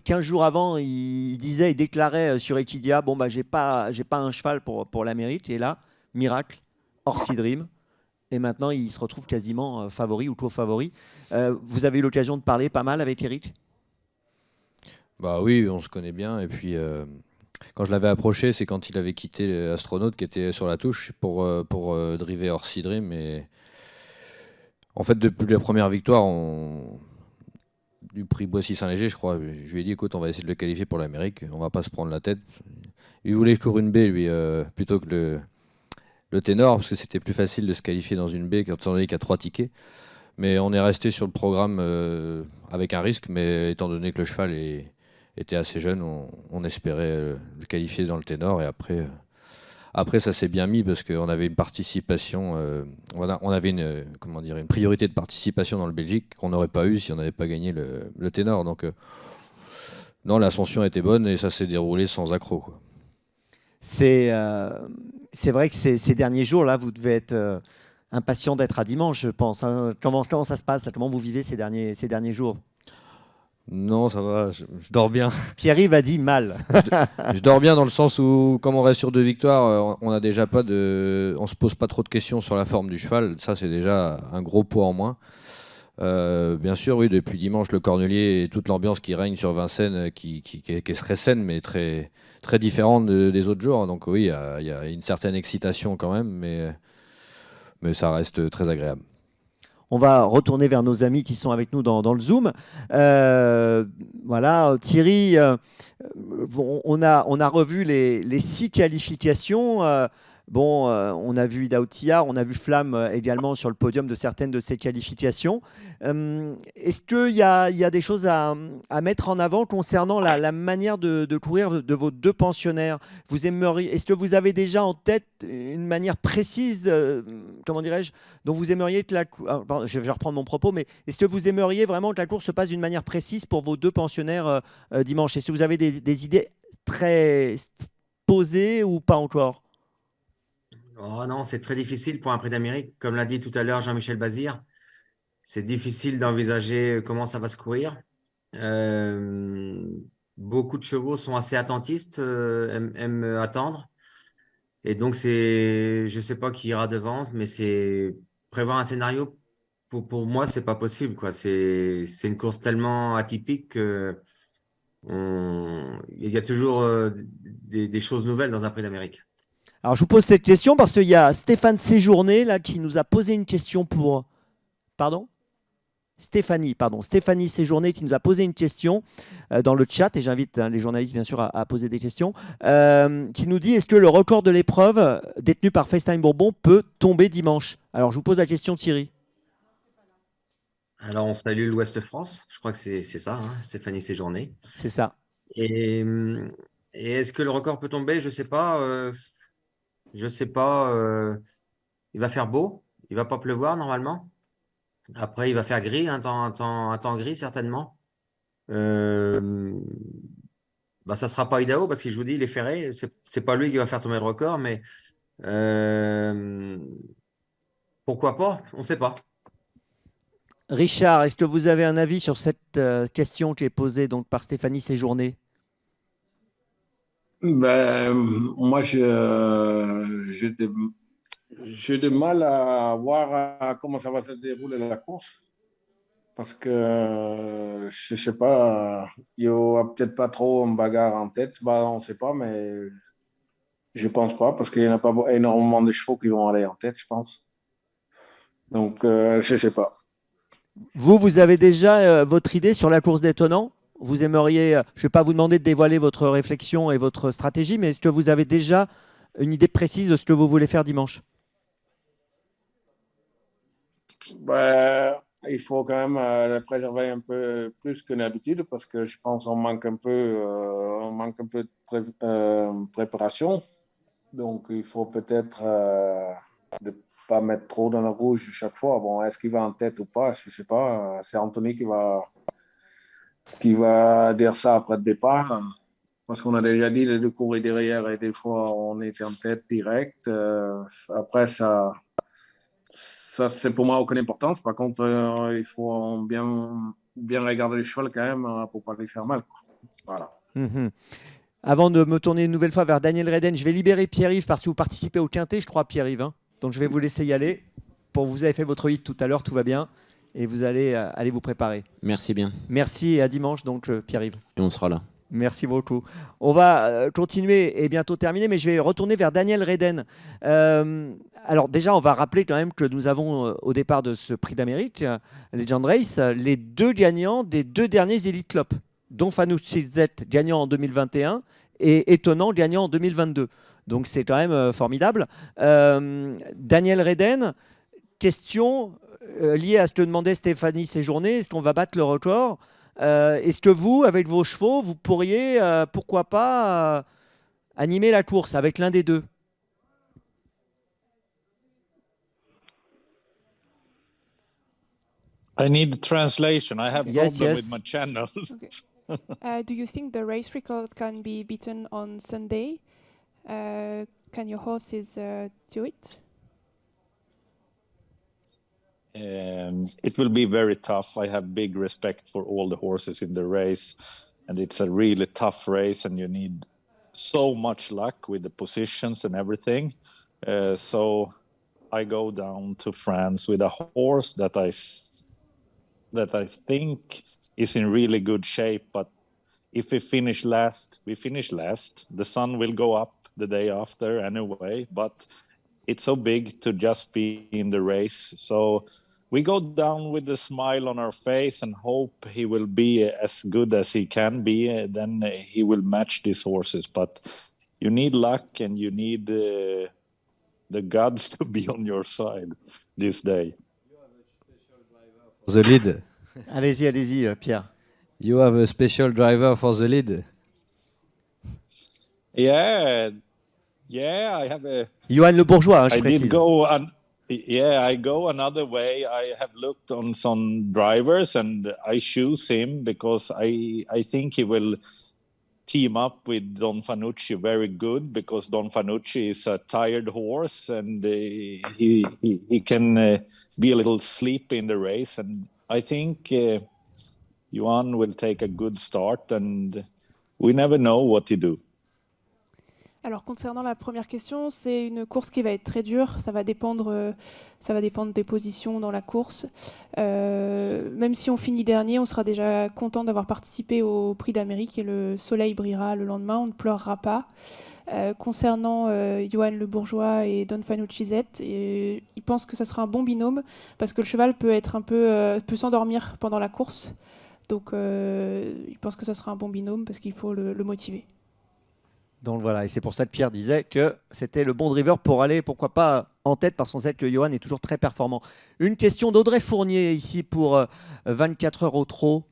15 jours avant, il déclarait sur Equidia, j'ai pas un cheval pour l'Amérique. Et là, miracle, Orsi Dream. Et maintenant, il se retrouve quasiment favori ou co-favori. Vous avez eu l'occasion de parler pas mal avec Eric? Bah oui, on se connaît bien. Et puis, quand je l'avais approché, c'est quand il avait quitté l'astronaute qui était sur la touche pour driver Orsi Dream. Et en fait, depuis la première victoire du prix Boissy-Saint-Léger, je crois, je lui ai dit, écoute, on va essayer de le qualifier pour l'Amérique. On va pas se prendre la tête. Il voulait que je cours une baie, lui, plutôt que le ténor, parce que c'était plus facile de se qualifier dans une baie étant donné qu'il y a 3 tickets. Mais on est resté sur le programme avec un risque, mais étant donné que le cheval était assez jeune, on espérait le qualifier dans le ténor. Et après ça s'est bien mis parce qu'on avait une participation, on avait une priorité de participation dans le Belgique qu'on n'aurait pas eu si on n'avait pas gagné le ténor. Donc non, l'ascension était bonne et ça s'est déroulé sans accroc, quoi. C'est vrai que ces derniers jours-là, vous devez être impatient d'être à dimanche, je pense. Hein. Comment ça se passe? Comment vous vivez ces derniers jours? Non, ça va, je dors bien. Pierre-Yves a dit mal. je dors bien dans le sens où, comme on reste sur 2 victoires, on se pose pas trop de questions sur la forme du cheval. Ça, c'est déjà un gros poids en moins. Bien sûr, oui, depuis dimanche, le Cornelier et toute l'ambiance qui règne sur Vincennes, qui est très saine, mais très, très différente des autres jours. Donc oui, il y a une certaine excitation quand même, mais ça reste très agréable. On va retourner vers nos amis qui sont avec nous dans le Zoom. Voilà, Thierry, on a revu les 6 qualifications. On a vu Ida Outillard, on a vu Flamme également sur le podium de certaines de ces qualifications. Est-ce qu'il y a des choses à mettre en avant concernant la manière de courir de vos 2 pensionnaires? Est-ce que vous avez déjà en tête une manière précise, dont vous aimeriez que je vais reprendre mon propos, mais est-ce que vous aimeriez vraiment que la course se passe d'une manière précise pour vos 2 pensionnaires dimanche? Est-ce que vous avez des idées très posées ou pas encore? Oh non, c'est très difficile pour un prix d'Amérique. Comme l'a dit tout à l'heure Jean-Michel Bazir, c'est difficile d'envisager comment ça va se courir. Beaucoup de chevaux sont assez attentistes, aiment attendre. Et donc, je ne sais pas qui ira devant, mais prévoir un scénario, pour moi, c'est pas possible, quoi. C'est une course tellement atypique qu'il y a toujours des choses nouvelles dans un prix d'Amérique. Alors, je vous pose cette question parce qu'il y a Stéphane Séjourné là, qui nous a posé une question pour... Pardon ? Stéphanie Séjourné qui nous a posé une question dans le chat, et j'invite les journalistes bien sûr à poser des questions, qui nous dit: est-ce que le record de l'épreuve détenu par FaceTime Bourbon peut tomber dimanche? Alors je vous pose la question, Thierry. Alors on salue l'Ouest France, je crois que c'est ça, hein, Stéphanie Séjourné. C'est ça. Et est-ce que le record peut tomber? Je sais pas. Il va faire beau, il va pas pleuvoir normalement. Après, il va faire gris, un temps gris certainement. Ça sera pas Idaho parce que je vous dis, il est ferré. C'est pas lui qui va faire tomber le record, mais pourquoi pas? On ne sait pas. Richard, est-ce que vous avez un avis sur cette question qui est posée donc par Stéphanie Séjourné? Moi, j'ai du mal à voir comment ça va se dérouler la course. Parce que, je ne sais pas, il n'y aura peut-être pas trop une bagarre en tête. On ne sait pas, mais je ne pense pas. Parce qu'il n'y en a pas énormément de chevaux qui vont aller en tête, je pense. Donc, je ne sais pas. Vous avez déjà votre idée sur la course d'étonnant? Vous aimeriez, je ne vais pas vous demander de dévoiler votre réflexion et votre stratégie, mais est-ce que vous avez déjà une idée précise de ce que vous voulez faire dimanche? Il faut quand même la préserver un peu plus que d'habitude parce que je pense qu'on manque un peu de préparation. Donc, il faut peut-être ne pas mettre trop dans le rouge chaque fois. Bon, est-ce qu'il va en tête ou pas? Je ne sais pas. C'est Anthony qui va dire ça après le départ. Parce qu'on a déjà dit de courir derrière et des fois, on est en tête direct. Après, ça c'est pour moi aucune importance. Par contre, il faut bien regarder le cheval quand même pour ne pas lui faire mal. Voilà. Avant de me tourner une nouvelle fois vers Daniel Reden, je vais libérer Pierre-Yves parce que vous participez au Quintet, je crois, Pierre-Yves. Hein. Donc, je vais vous laisser y aller. Vous avez fait votre hit tout à l'heure, tout va bien. Et vous allez aller vous préparer. Merci bien. Merci et à dimanche, donc, Pierre-Yves. Et on sera là. Merci beaucoup. On va continuer et bientôt terminer, mais je vais retourner vers Daniel Reden. Alors déjà, on va rappeler quand même que nous avons au départ de ce prix d'Amérique, Legend Race, les deux gagnants des deux derniers Elite Club, dont Fanucci Z gagnant en 2021 et Étonnant gagnant en 2022. Donc c'est quand même formidable. Daniel Reden, question liée à ce que demandait Stéphanie Séjourné, est-ce qu'on va battre le record? Est-ce que vous, avec vos chevaux, vous pourriez, pourquoi pas, animer la course avec l'un des deux? I need translation. I have problem with my channels. Okay. Do you think the race record can be beaten on Sunday? Can your horses do it? It will be very tough. I have big respect for all the horses in the race, and it's a really tough race, and you need so much luck with the positions and everything. So I go down to France with a horse that I think is in really good shape. But if we finish last, we finish last. The sun will go up the day after anyway, but it's so big to just be in the race. So we go down with a smile on our face and hope he will be as good as he can be. Then he will match these horses. But you need luck and you need the gods to be on your side this day. The lead. Allez-y, Pierre. You have a special driver for the lead. Yeah, I have a... Johan Le Bourgeois, je précise. I go another way. I have looked on some drivers and I choose him because I think he will team up with Don Fanucci very good, because Don Fanucci is a tired horse, and he can be a little sleepy in the race. And I think Johan will take a good start, and we never know what he do. Alors concernant la première question, c'est une course qui va être très dure. Ça va dépendre des positions dans la course. Même si on finit dernier, on sera déjà content d'avoir participé au Prix d'Amérique et le soleil brillera le lendemain. On ne pleurera pas. Concernant Johan Le Bourgeois et Don Fanucci Z, il pense que ça sera un bon binôme parce que le cheval peut s'endormir pendant la course. Donc il pense que ça sera un bon binôme parce qu'il faut le motiver. Donc voilà, et c'est pour ça que Pierre disait que c'était le bon driver pour aller, pourquoi pas, en tête, parce qu'on sait que Johan est toujours très performant. Une question d'Audrey Fournier, ici pour 24 heures au trot,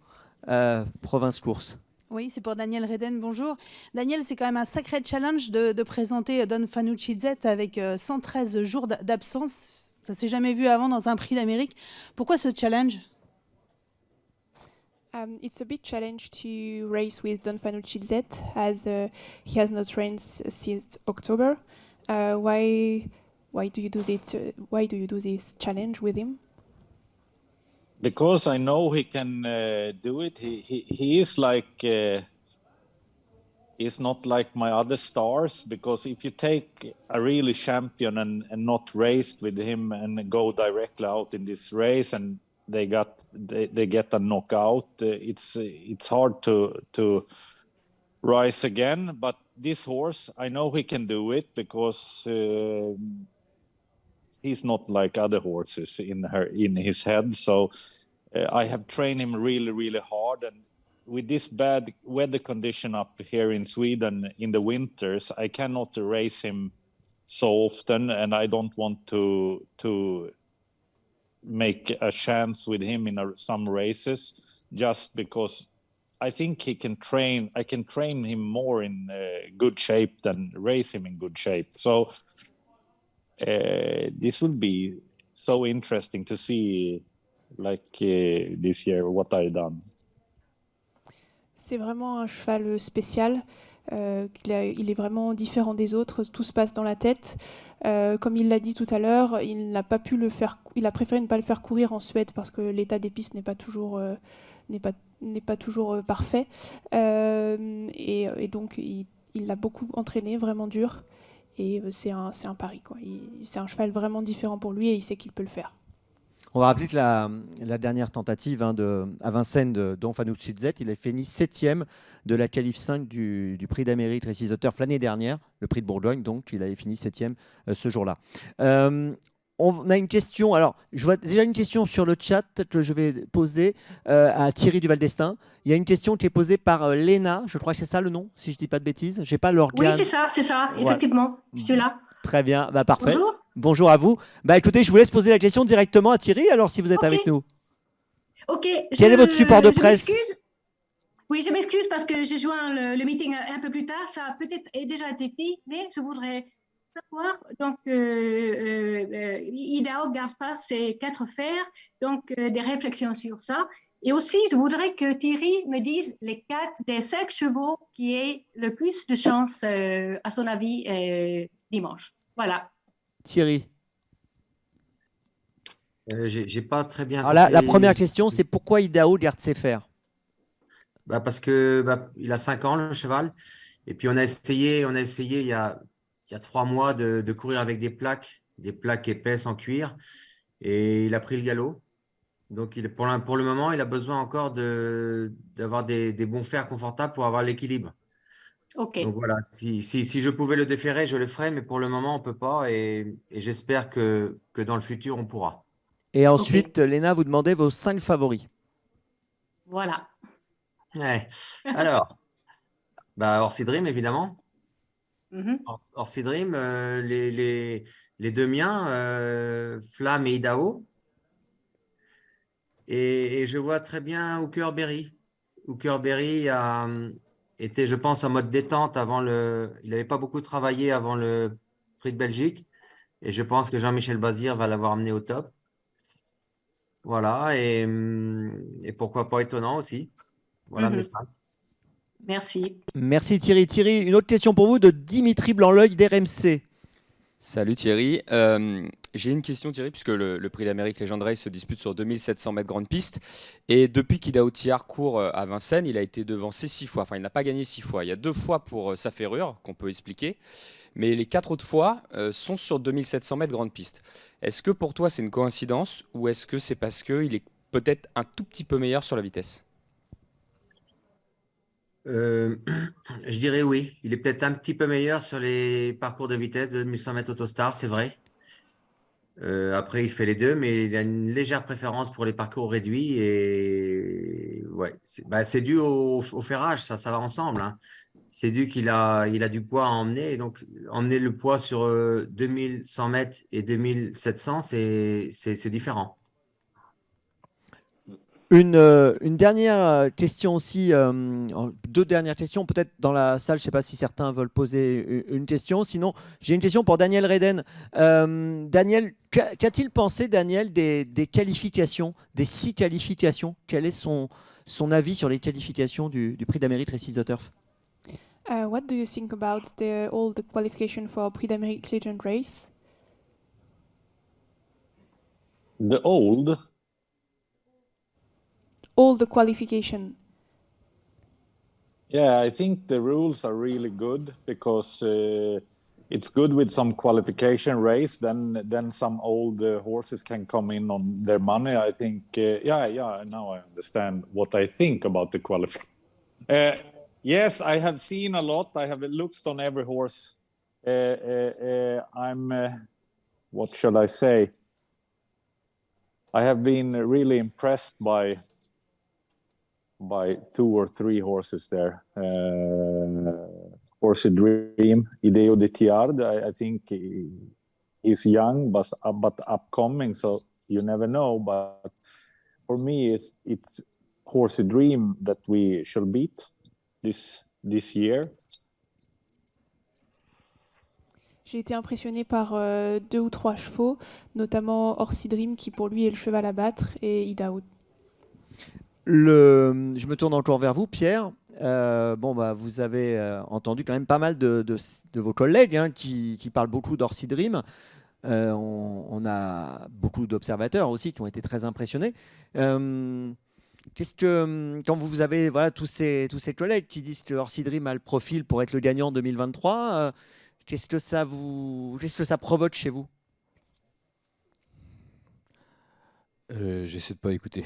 province course. Oui, c'est pour Daniel Reden. Bonjour. Daniel, c'est quand même un sacré challenge de présenter Don Fanucci Z avec 113 jours d'absence. Ça ne s'est jamais vu avant dans un prix d'Amérique. Pourquoi ce challenge ? It's a big challenge to race with Don Fanucci Z, as he has not raced since October. Why do you do it? Why do you do this challenge with him? Because I know he can do it. He is like he's not like my other stars, because if you take a really champion and not raced with him and go directly out in this race and they get a knockout, it's hard to rise again. But this horse, I know he can do it, because he's not like other horses in his head. So I have trained him really, really hard. And with this bad weather condition up here in Sweden in the winters, I cannot race him so often, and I don't want to make a chance with him in some races, just because I think he can train. I can train him more in good shape than race him in good shape. So this will be so interesting to see, like this year, what I've done. C'est vraiment un cheval spécial. Il est vraiment différent des autres. Tout se passe dans la tête. Comme il l'a dit tout à l'heure, il n'a pas pu le faire. Il a préféré ne pas le faire courir en Suède parce que l'état des pistes n'est pas toujours parfait. Et donc il l'a beaucoup entraîné, vraiment dur. Et c'est un pari, quoi. C'est un cheval vraiment différent pour lui et il sait qu'il peut le faire. On va rappeler que la dernière tentative à Vincennes de Don Fanucci Z, il a fini 7e de la qualif 5 du Prix d'Amérique Récise Turf l'année dernière, le Prix de Bourgogne, donc il avait fini 7e ce jour-là. On a une question, alors je vois déjà une question sur le chat que je vais poser à Thierry Duval d'Estaing. Il y a une question qui est posée par Léna, je crois que c'est ça le nom, si je ne dis pas de bêtises. J'ai pas l'organe. Oui, c'est ça, effectivement, je suis là. Très bien, parfait. Bonjour. Bonjour à vous. Écoutez, je vous laisse poser la question directement à Thierry, alors si vous êtes avec nous. Ok. Quel est votre support de presse? Oui, je m'excuse parce que j'ai joint le meeting un peu plus tard. Ça a peut-être déjà été dit, mais je voudrais savoir. Donc, Idaho garde pas ses 4 fers, donc des réflexions sur ça. Et aussi, je voudrais que Thierry me dise les 4 des 5 chevaux qui aient le plus de chance, à son avis, dimanche. Voilà. Thierry. J'ai pas très bien compris. La première question, c'est pourquoi Idaho garde ses fers? Parce que il a 5 ans, le cheval. Et puis, on a essayé il y a 3 mois de courir avec des plaques épaisses en cuir. Et il a pris le galop. Donc, pour le moment, il a besoin encore d'avoir des bons fers confortables pour avoir l'équilibre. Okay. Donc voilà, si je pouvais le déférer, je le ferais, mais pour le moment, on ne peut pas et j'espère que dans le futur, on pourra. Et ensuite, Léna, vous demandez vos 5 favoris. Voilà. Ouais. Alors, Orsi Dream, évidemment. Orsi Dream, les 2 miens, Flamme et Idaho. Et je vois très bien Hooker Berry. Hooker Berry était, je pense, en mode détente il n'avait pas beaucoup travaillé avant le Prix de Belgique. Et je pense que Jean-Michel Bazir va l'avoir amené au top. Voilà. Et pourquoi pas étonnant aussi. Voilà mes 5. Merci. Merci Thierry. Thierry, une autre question pour vous de Dimitri Blanc-L'œil d'RMC. Salut Thierry. J'ai une question Thierry, puisque le prix d'Amérique Legend Race se dispute sur 2700 mètres grande piste. Et depuis qu'Hidao Thillard court à Vincennes, il a été devancé 6 fois. Enfin, il n'a pas gagné 6 fois. Il y a 2 fois pour sa ferrure, qu'on peut expliquer. Mais les 4 autres fois sont sur 2700 mètres grande piste. Est-ce que pour toi c'est une coïncidence ou est-ce que c'est parce qu'il est peut-être un tout petit peu meilleur sur la vitesse? Je dirais oui. Il est peut-être un petit peu meilleur sur les parcours de vitesse de 1100 mètres Autostar, c'est vrai. Après, il fait les deux, mais il a une légère préférence pour les parcours réduits. Et ouais, c'est dû au ferrage, ça va ensemble. Hein. C'est dû qu'il a du poids à emmener. Et donc, emmener le poids sur 2100 mètres et 2700, c'est différent. Une dernière question aussi, 2 dernières questions, peut-être dans la salle, je ne sais pas si certains veulent poser une question, sinon j'ai une question pour Daniel Redden. Daniel, qu'a-t-il pensé Daniel des qualifications, des 6 qualifications? Quel est son avis sur les qualifications du Prix d'Amérique Races the Turf? What do you think about all the qualification for Prix d'Amérique Legend Race? All the qualification. Yeah, I think the rules are really good because it's good with some qualification race. Then some old horses can come in on their money. I think, yeah. Now I understand what I think about the qualification. Yes, I have seen a lot. I have looked on every horse. What shall I say? I have been really impressed by 2 or 3 horses there. Horsey Dream, Hideo de Thillard, I think he's young but upcoming, so you never know. But for me, it's Horsey Dream that we shall beat this year. J'ai été impressionné par 2 ou 3 chevaux, notamment Horsey Dream qui pour lui est le cheval à battre et Hidao. Je me tourne encore vers vous, Pierre. Vous avez entendu quand même pas mal de vos collègues qui parlent beaucoup d'Horsey Dream. On a beaucoup d'observateurs aussi qui ont été très impressionnés. Qu'est-ce que, quand vous avez tous ces collègues qui disent que Horsey Dream a le profil pour être le gagnant 2023, qu'est-ce que ça provoque chez vous? J'essaie de pas écouter.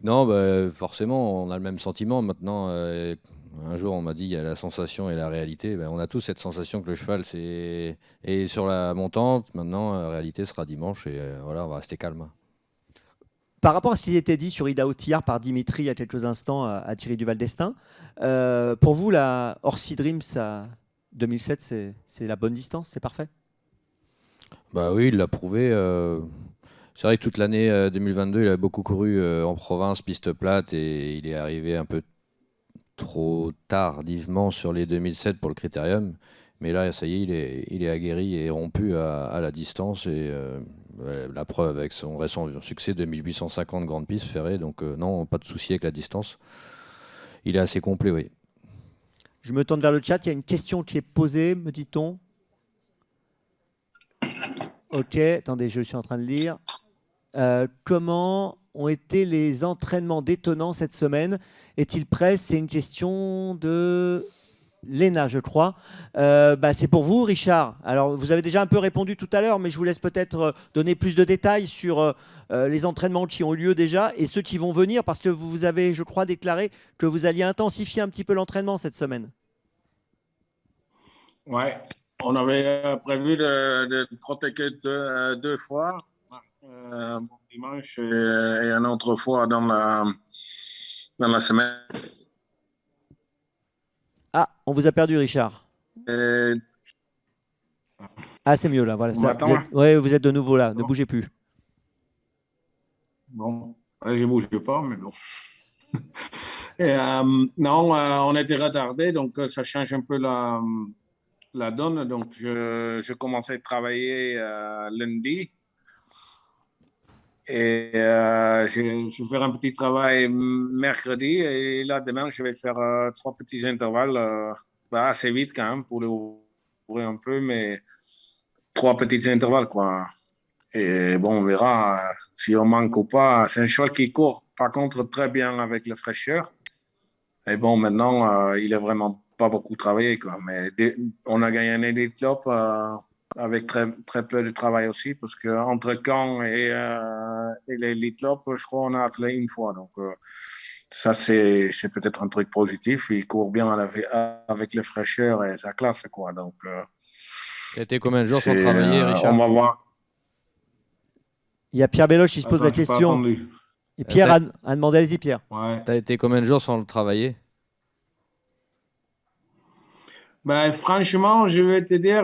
Non, forcément, on a le même sentiment. Maintenant, un jour, on m'a dit il y a la sensation et la réalité. On a tous cette sensation que le cheval est sur la montante. Maintenant, la réalité sera dimanche et voilà, on va rester calme. Par rapport à ce qui était dit sur Hidao Thillard par Dimitri il y a quelques instants à Thierry Duval d'Estaing, pour vous, la Horsey Dream, 2007, c'est la bonne distance, c'est parfait? Oui, il l'a prouvé. C'est vrai que toute l'année 2022, il a beaucoup couru en province, piste plate, et il est arrivé un peu trop tardivement sur les 2007 pour le critérium. Mais là, ça y est, il est aguerri et rompu à la distance. Et la preuve avec son récent succès de 1850 grande piste ferrée. Donc non, pas de souci avec la distance. Il est assez complet, oui. Je me tourne vers le chat. Il y a une question qui est posée, me dit-on. Ok, attendez, je suis en train de lire. Comment ont été les entraînements détonnants cette semaine? Est-il prêt? C'est une question de Léna, je crois. C'est pour vous, Richard. Alors, vous avez déjà un peu répondu tout à l'heure, mais je vous laisse peut-être donner plus de détails sur les entraînements qui ont eu lieu déjà et ceux qui vont venir, parce que vous avez, je crois, déclaré que vous alliez intensifier un petit peu l'entraînement cette semaine. Ouais, on avait prévu de trotter que 2 fois, dimanche et une autre fois dans la semaine. Ah, on vous a perdu, Richard. Ah, c'est mieux là, voilà. Vous êtes de nouveau là, ne bougez plus. Bon, je ne bouge pas, mais bon. Non, on était retardé, donc ça change un peu la donne. Donc, je commençais à travailler lundi. Et je vais faire un petit travail mercredi. Et là, demain, je vais faire 3 petits intervalles assez vite quand même pour l'ouvrir un peu, mais 3 petits intervalles, quoi. Et bon, on verra si on manque ou pas. C'est un cheval qui court, par contre, très bien avec la fraîcheur. Et bon, maintenant, il a vraiment pas beaucoup travaillé, quoi. Mais on a gagné un Elite Club avec très peu de travail aussi, parce qu'entre Caen et l'Elite Club, je crois qu'on a attelé une fois. Donc, ça, c'est peut-être un truc positif. Il court bien avec la fraîcheur et sa classe, quoi. Donc, Ça a été combien de jours sans travailler, Richard? On va voir. Il y a Pierre Belloche qui se pose la Attends, j'ai pas question. entendu. Et Pierre a demandé, allez-y Pierre. Ouais. T'as été combien de jours sans le travailler? Ben, franchement, je vais te dire,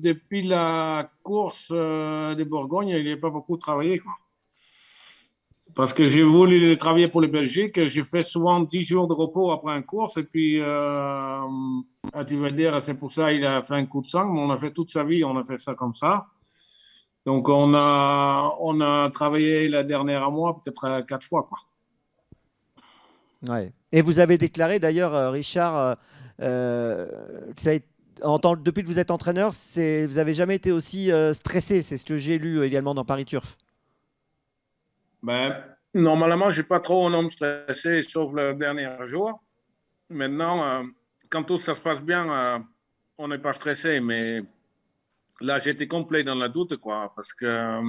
depuis la course de Bourgogne, il n'y a pas beaucoup travaillé, quoi. Parce que j'ai voulu travailler pour les Belgiques. J'ai fait souvent 10 jours de repos après une course. Et puis, tu vas dire, c'est pour ça qu'il a fait un coup de sang. Mais on a fait toute sa vie, on a fait ça comme ça. Donc, on a travaillé la dernière mois peut-être 4 fois, quoi. Ouais. Et vous avez déclaré d'ailleurs, Richard, depuis que vous êtes entraîneur, vous n'avez jamais été aussi stressé. C'est ce que j'ai lu également dans Paris Turf. Ben, normalement, je n'ai pas trop un homme stressé, sauf le dernier jour. Maintenant, quand tout ça se passe bien, on n'est pas stressé. Mais là, j'étais complet dans la doute, quoi, parce que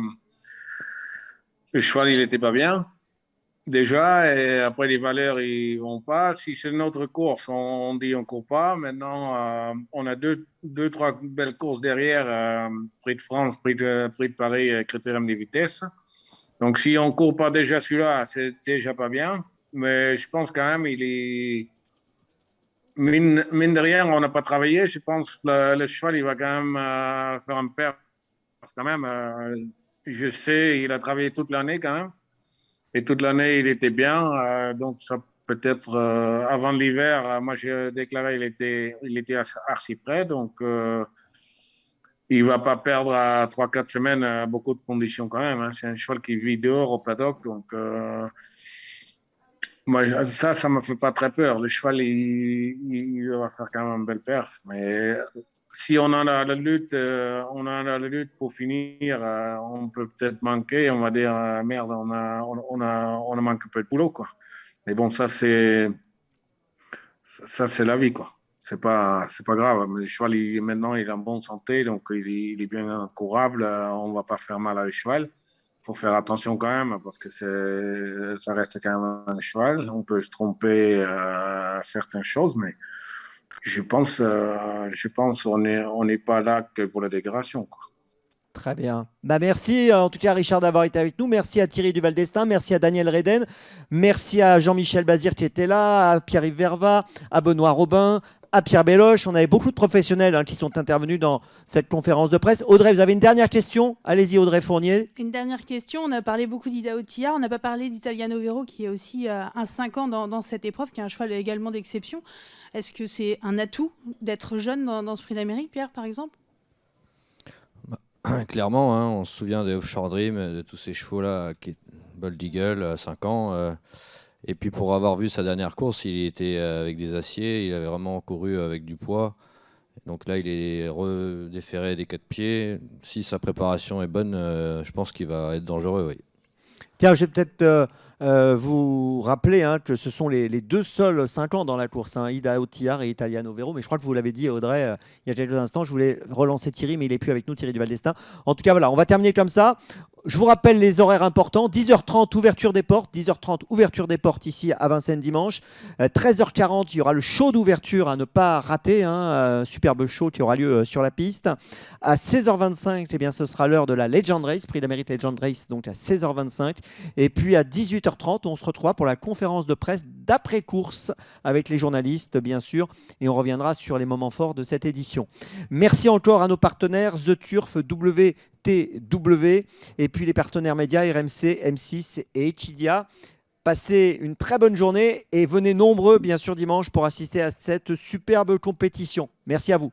le cheval, il n'était pas bien. Déjà, et après les valeurs, ils ne vont pas. Si c'est notre course, on dit on ne court pas. Maintenant, on a deux, trois belles courses derrière. Prix de France, prix de Paris, critérium de vitesse. Donc, si on ne court pas déjà celui-là, c'est déjà pas bien. Mais je pense quand même, il est... Mine de rien, on n'a pas travaillé. Je pense que le cheval, il va quand même faire un perte. Quand même, je sais, il a travaillé toute l'année quand même. Et toute l'année, il était bien. Donc, ça peut-être avant l'hiver, moi, j'ai déclaré il était archi prêt. Donc, il ne va pas perdre à 3-4 semaines beaucoup de conditions quand même. Hein. C'est un cheval qui vit dehors au paddock. Donc, moi, ça ne me fait pas très peur. Le cheval, il va faire quand même une belle perf. Mais si on en a la lutte, pour finir, on peut peut-être manquer. On va dire, merde, on a manqué un peu de boulot, quoi. Mais bon, ça, c'est la vie, quoi. C'est pas grave. Mais le cheval, maintenant, il est en bonne santé. Donc, il est bien courable. On ne va pas faire mal à le cheval. Il faut faire attention quand même parce que ça reste quand même un cheval. On peut se tromper à certaines choses, mais je pense on n'est pas là que pour la dégradation, quoi. Très bien. Bah merci en tout cas Richard d'avoir été avec nous. Merci à Thierry Duval d'Estaing, merci à Daniel Reden, merci à Jean-Michel Bazir qui était là, à Pierre-Yves Verva, à Benoît Robin, à Pierre Belloche. On avait beaucoup de professionnels qui sont intervenus dans cette conférence de presse. Audrey, vous avez une dernière question? Allez-y Audrey Fournier. Une dernière question. On a parlé beaucoup d'Idaho Tillard. On n'a pas parlé d'Italiano Vero qui est aussi un 5 ans dans cette épreuve, qui est un cheval également d'exception. Est-ce que c'est un atout d'être jeune dans ce Prix d'Amérique, Pierre, par exemple? Clairement, hein, on se souvient des Offshore Dream, de tous ces chevaux-là, qui Bold Eagle à 5 ans. Et puis pour avoir vu sa dernière course, il était avec des aciers, il avait vraiment couru avec du poids. Donc là, il est redéféré des 4 pieds. Si sa préparation est bonne, je pense qu'il va être dangereux, oui. Tiens, je vais peut-être vous rappeler que ce sont les deux seuls 5 ans dans la course, Idaho Tillard et Italiano Vero. Mais je crois que vous l'avez dit, Audrey, il y a quelques instants. Je voulais relancer Thierry, mais il n'est plus avec nous, Thierry Duval d'Estaing. En tout cas, voilà, on va terminer comme ça. Je vous rappelle les horaires importants. 10h30, ouverture des portes. 10h30, ouverture des portes ici à Vincennes dimanche. 13h40, il y aura le show d'ouverture à ne pas rater. Superbe show qui aura lieu sur la piste. À 16h25, eh bien, ce sera l'heure de la Legend Race, Prix d'Amérique Legend Race, donc à 16h25. Et puis à 18h30, on se retrouvera pour la conférence de presse d'après-course avec les journalistes, bien sûr. Et on reviendra sur les moments forts de cette édition. Merci encore à nos partenaires, The Turf, WTW, et puis les partenaires médias RMC, M6 et Echidia. Passez une très bonne journée et venez nombreux, bien sûr, dimanche pour assister à cette superbe compétition. Merci à vous.